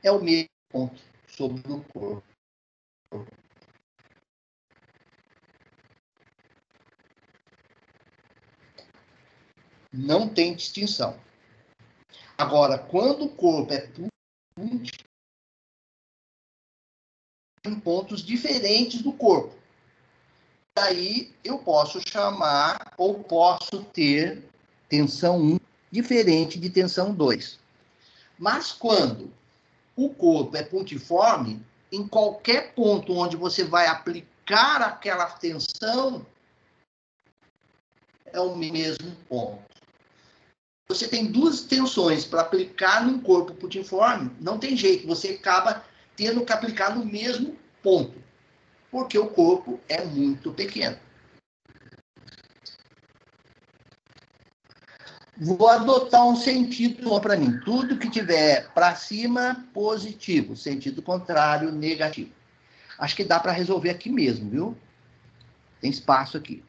é o mesmo ponto sobre o corpo. Não tem distinção. Agora, quando o corpo é pontiforme, em pontos diferentes do corpo, daí eu posso chamar ou posso ter tensão 1 diferente de tensão 2. Mas quando o corpo é pontiforme, em qualquer ponto onde você vai aplicar aquela tensão, é o mesmo ponto. Você tem duas tensões para aplicar num corpo pontiforme, não tem jeito, você acaba tendo que aplicar no mesmo ponto, porque o corpo é muito pequeno. Vou adotar um sentido para mim. Tudo que tiver para cima, positivo. Sentido contrário, negativo. Acho que dá para resolver aqui mesmo, viu? Tem espaço aqui.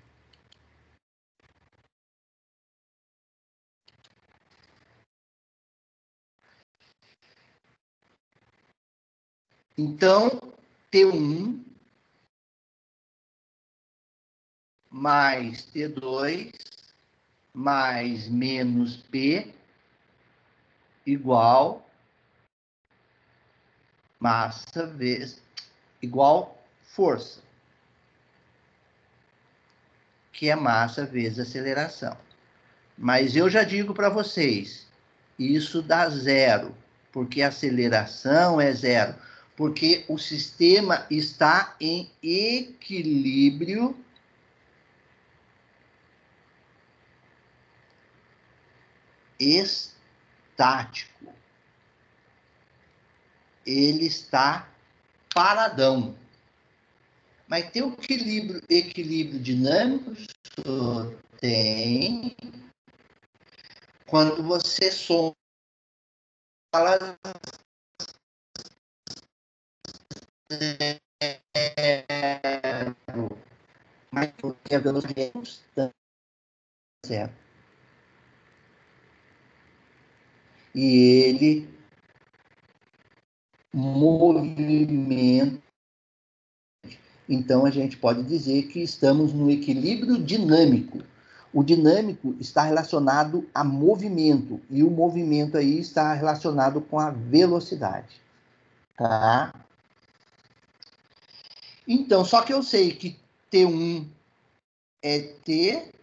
Então, T1 mais T2 mais menos P igual massa vezes igual força, que é massa vezes aceleração. Mas eu já digo para vocês, isso dá zero, porque a aceleração é zero, porque o sistema está em equilíbrio estático. Ele está paradão. Mas tem o equilíbrio dinâmico? Tem. Quando você soma mas porque a velocidade é constante, certo? E ele movimenta. Então, a gente pode dizer que estamos no equilíbrio dinâmico. O dinâmico está relacionado a movimento, e o movimento aí está relacionado com a velocidade. Tá? Então, só que eu sei que T1 é T,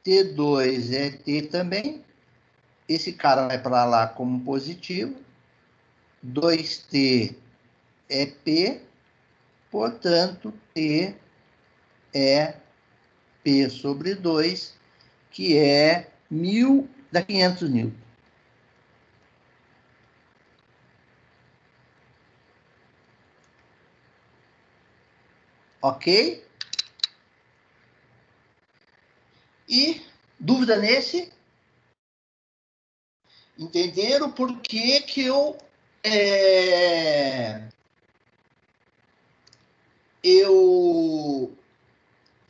T2 é T também. Esse cara vai para lá como positivo. 2T é P, portanto, T é P sobre 2, que é 1000 dá 500 newton. Ok? E dúvida nesse? Entenderam por que que eu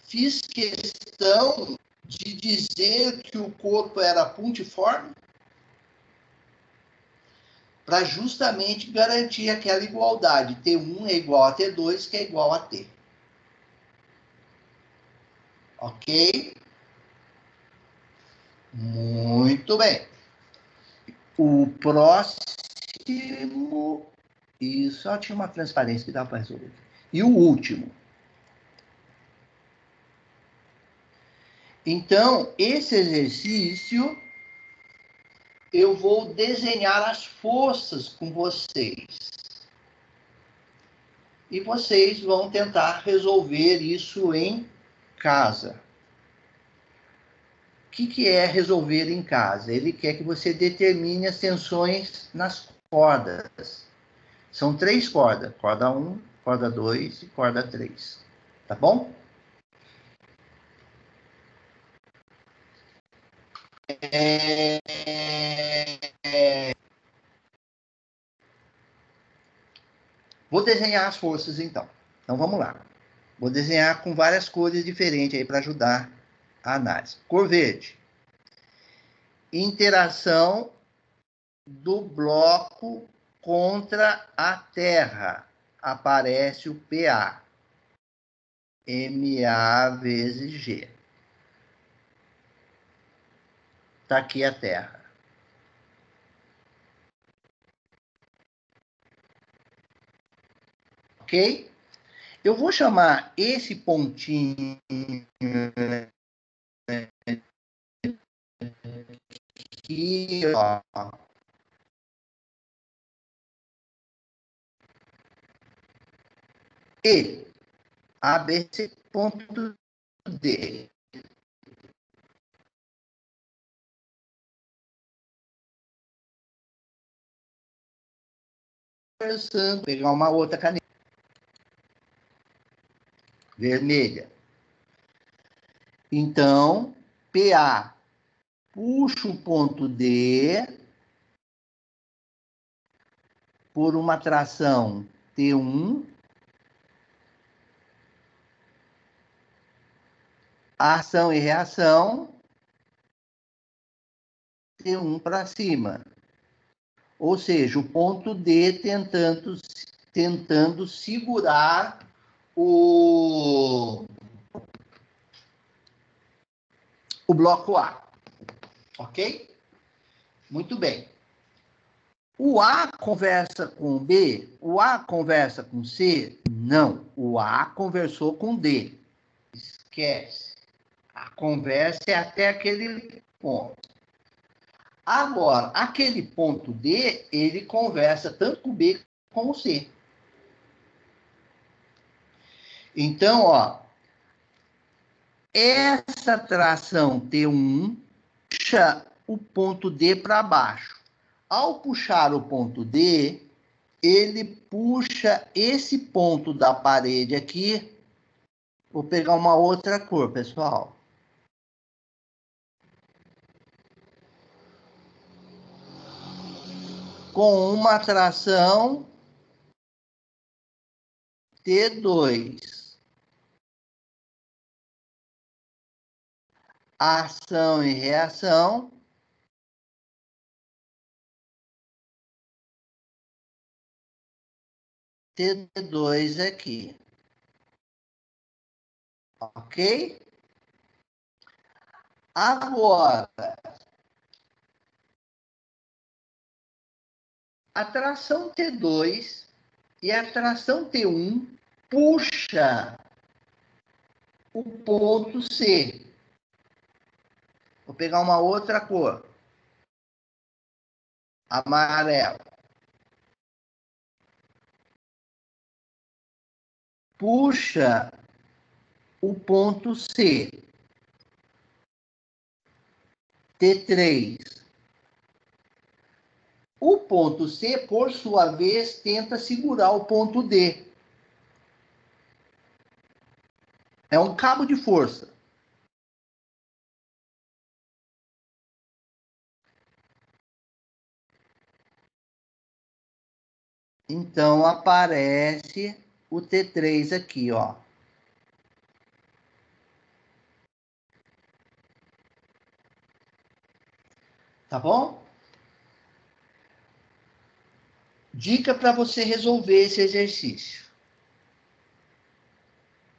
fiz questão de dizer que o corpo era pontiforme? Para justamente garantir aquela igualdade. T1 é igual a T2, que é igual a T. Ok? Muito bem. O próximo... Isso, só tinha uma transparência que dá para resolver. E o último. Então, esse exercício, eu vou desenhar as forças com vocês. E vocês vão tentar resolver isso em casa. O que é resolver em casa? Ele quer que você determine as tensões nas cordas. São 3 cordas. Corda 1, corda 2 e corda 3. Tá bom? Vou desenhar as forças, então. Então, vamos lá. Vou desenhar com várias cores diferentes aí para ajudar a análise. Cor verde. Interação do bloco contra a Terra. Aparece o PA. MA vezes G. Está aqui a Terra. Ok? Eu vou chamar esse pontinho aqui, ó. E ABC ponto D. Pensando, pegar uma outra caneta vermelha. Então, PA puxa o ponto D por uma tração T1, ação e reação, T1 para cima. Ou seja, o ponto D tentando segurar o bloco A. Ok? Muito bem. O A conversa com o B? O A conversa com C? Não. O A conversou com D. Esquece. A conversa é até aquele ponto. Agora, aquele ponto D, ele conversa tanto com o B como o C. Então, ó, essa tração T1 puxa o ponto D para baixo. Ao puxar o ponto D, ele puxa esse ponto da parede aqui. Vou pegar uma outra cor, pessoal. Com uma atração T2. Ação e reação. T2 aqui. Ok? Agora, a tração T2 e a tração T1 puxa o ponto C. Vou pegar uma outra cor. Amarelo. Puxa o ponto C. T3. O ponto C, por sua vez, tenta segurar o ponto D. É um cabo de força. Então, aparece o T3 aqui, ó. Tá bom? Dica para você resolver esse exercício.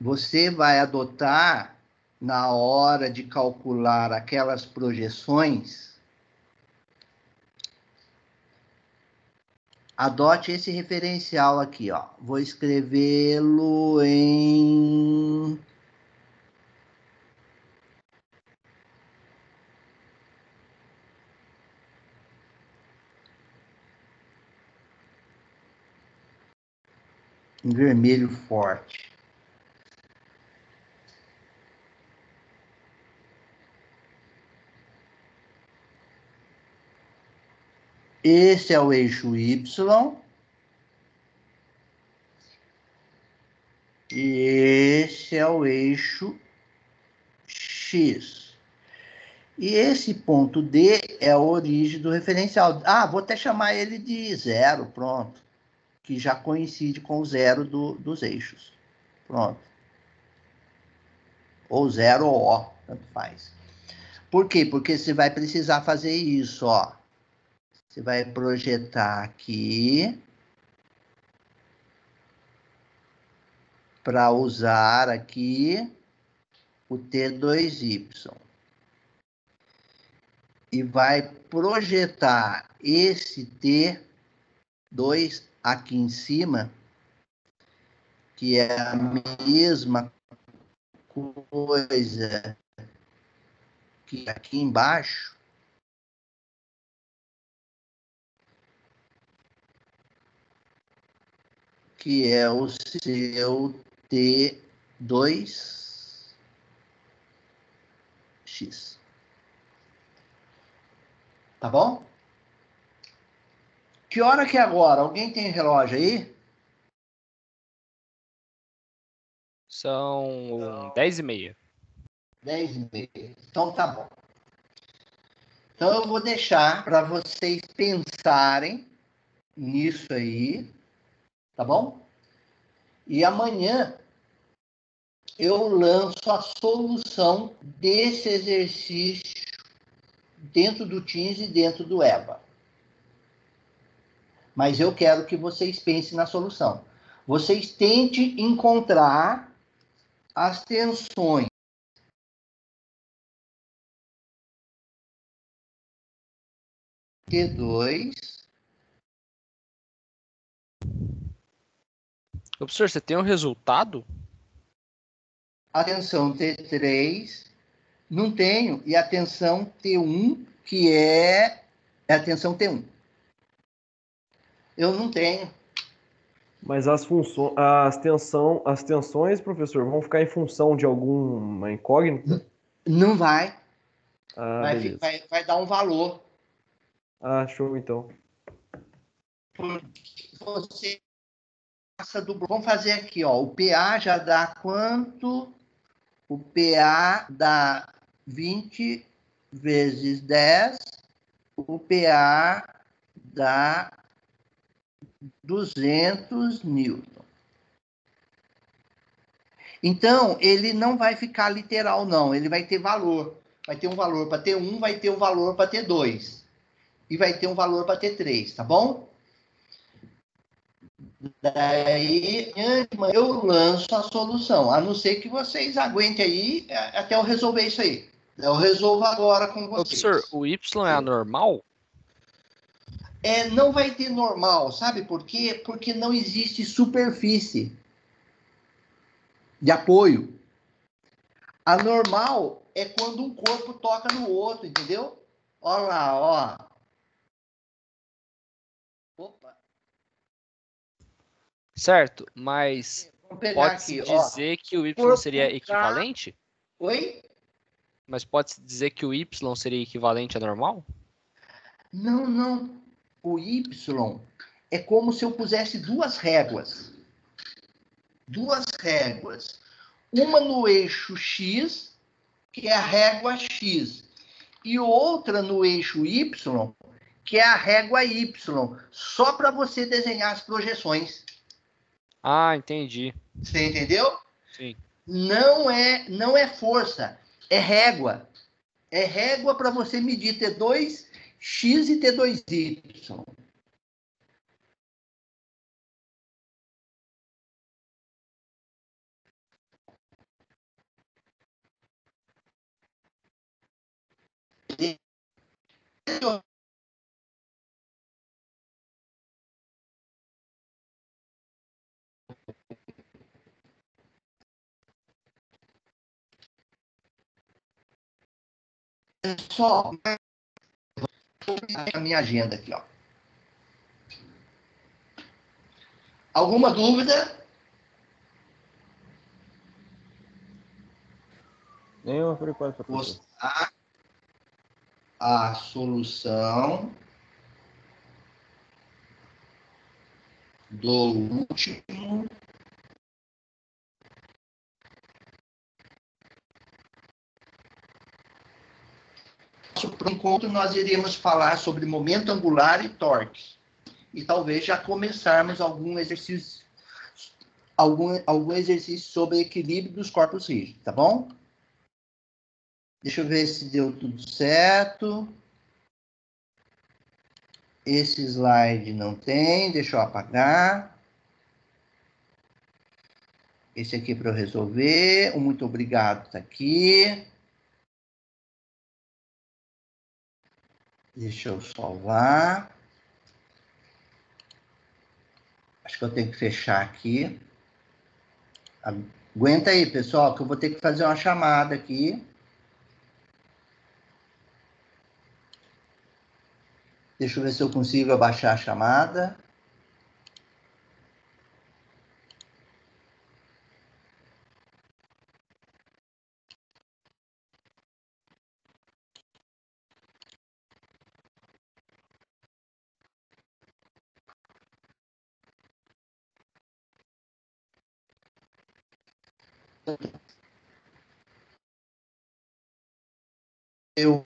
Você vai adotar, na hora de calcular aquelas projeções, adote esse referencial aqui, ó. Vou escrevê-lo em vermelho forte. Esse é o eixo Y. E esse é o eixo X. E esse ponto D é a origem do referencial. Ah, vou até chamar ele de zero, pronto. Que já coincide com o zero dos eixos. Pronto. Ou zero ou O, tanto faz. Por quê? Porque você vai precisar fazer isso, ó. Você vai projetar aqui para usar aqui o T2Y. E vai projetar esse T2 aqui em cima, que é a mesma coisa que aqui embaixo, que é o seu T2X. Tá bom? Que hora que é agora? Alguém tem relógio aí? São 10h30. 10h30. Então tá bom. Então eu vou deixar para vocês pensarem nisso aí, tá bom? E amanhã eu lanço a solução desse exercício dentro do Teams e dentro do EVA. Mas eu quero que vocês pensem na solução. Vocês tentem encontrar as tensões T2, Ô, professor, você tem um resultado? a tensão T3, não tenho, e a tensão T1, que é a tensão T1. Eu não tenho. Mas as tensões, professor, vão ficar em função de alguma incógnita? Não vai. Ah, beleza. Vai dar um valor. Ah, show então. Porque você passa do... Vamos fazer aqui, ó. O PA já dá quanto? O PA dá 20 vezes 10. O PA dá 200 newton. Então, ele não vai ficar literal, não. Ele vai ter valor. Vai ter um valor para T1, vai ter um valor para T2. E vai ter um valor para T3, tá bom? Daí, eu lanço a solução. A não ser que vocês aguentem aí até eu resolver isso aí. Eu resolvo agora com vocês. Professor, o Y é anormal? Não vai ter normal, sabe por quê? Porque não existe superfície de apoio. A normal é quando um corpo toca no outro, entendeu? Olha lá, ó. Opa. Certo, mas Vamos pegar pode-se aqui, ó. dizer que o Y Corpo seria K. equivalente? Oi? Mas pode-se dizer que o Y seria equivalente a normal? Não, não. O Y é como se eu pusesse duas réguas. Duas réguas. Uma no eixo X, que é a régua X, e outra no eixo Y, que é a régua Y, só para você desenhar as projeções. Ah, entendi. Você entendeu? Sim. Não é força, é régua. É régua para você medir T2X e T2Y. É só a minha agenda aqui, ó. Alguma dúvida? Nenhuma por enquanto, professor. Mostrar a solução do último. Por enquanto, nós iremos falar sobre momento angular e torque. E talvez já começarmos algum exercício sobre equilíbrio dos corpos rígidos, tá bom? Deixa eu ver se deu tudo certo. Esse slide não tem, deixa eu apagar. Esse aqui para eu resolver. O muito obrigado está aqui. Deixa eu salvar. Acho que eu tenho que fechar aqui. Aguenta aí, pessoal, que eu vou ter que fazer uma chamada aqui. Deixa eu ver se eu consigo abaixar a chamada. Eu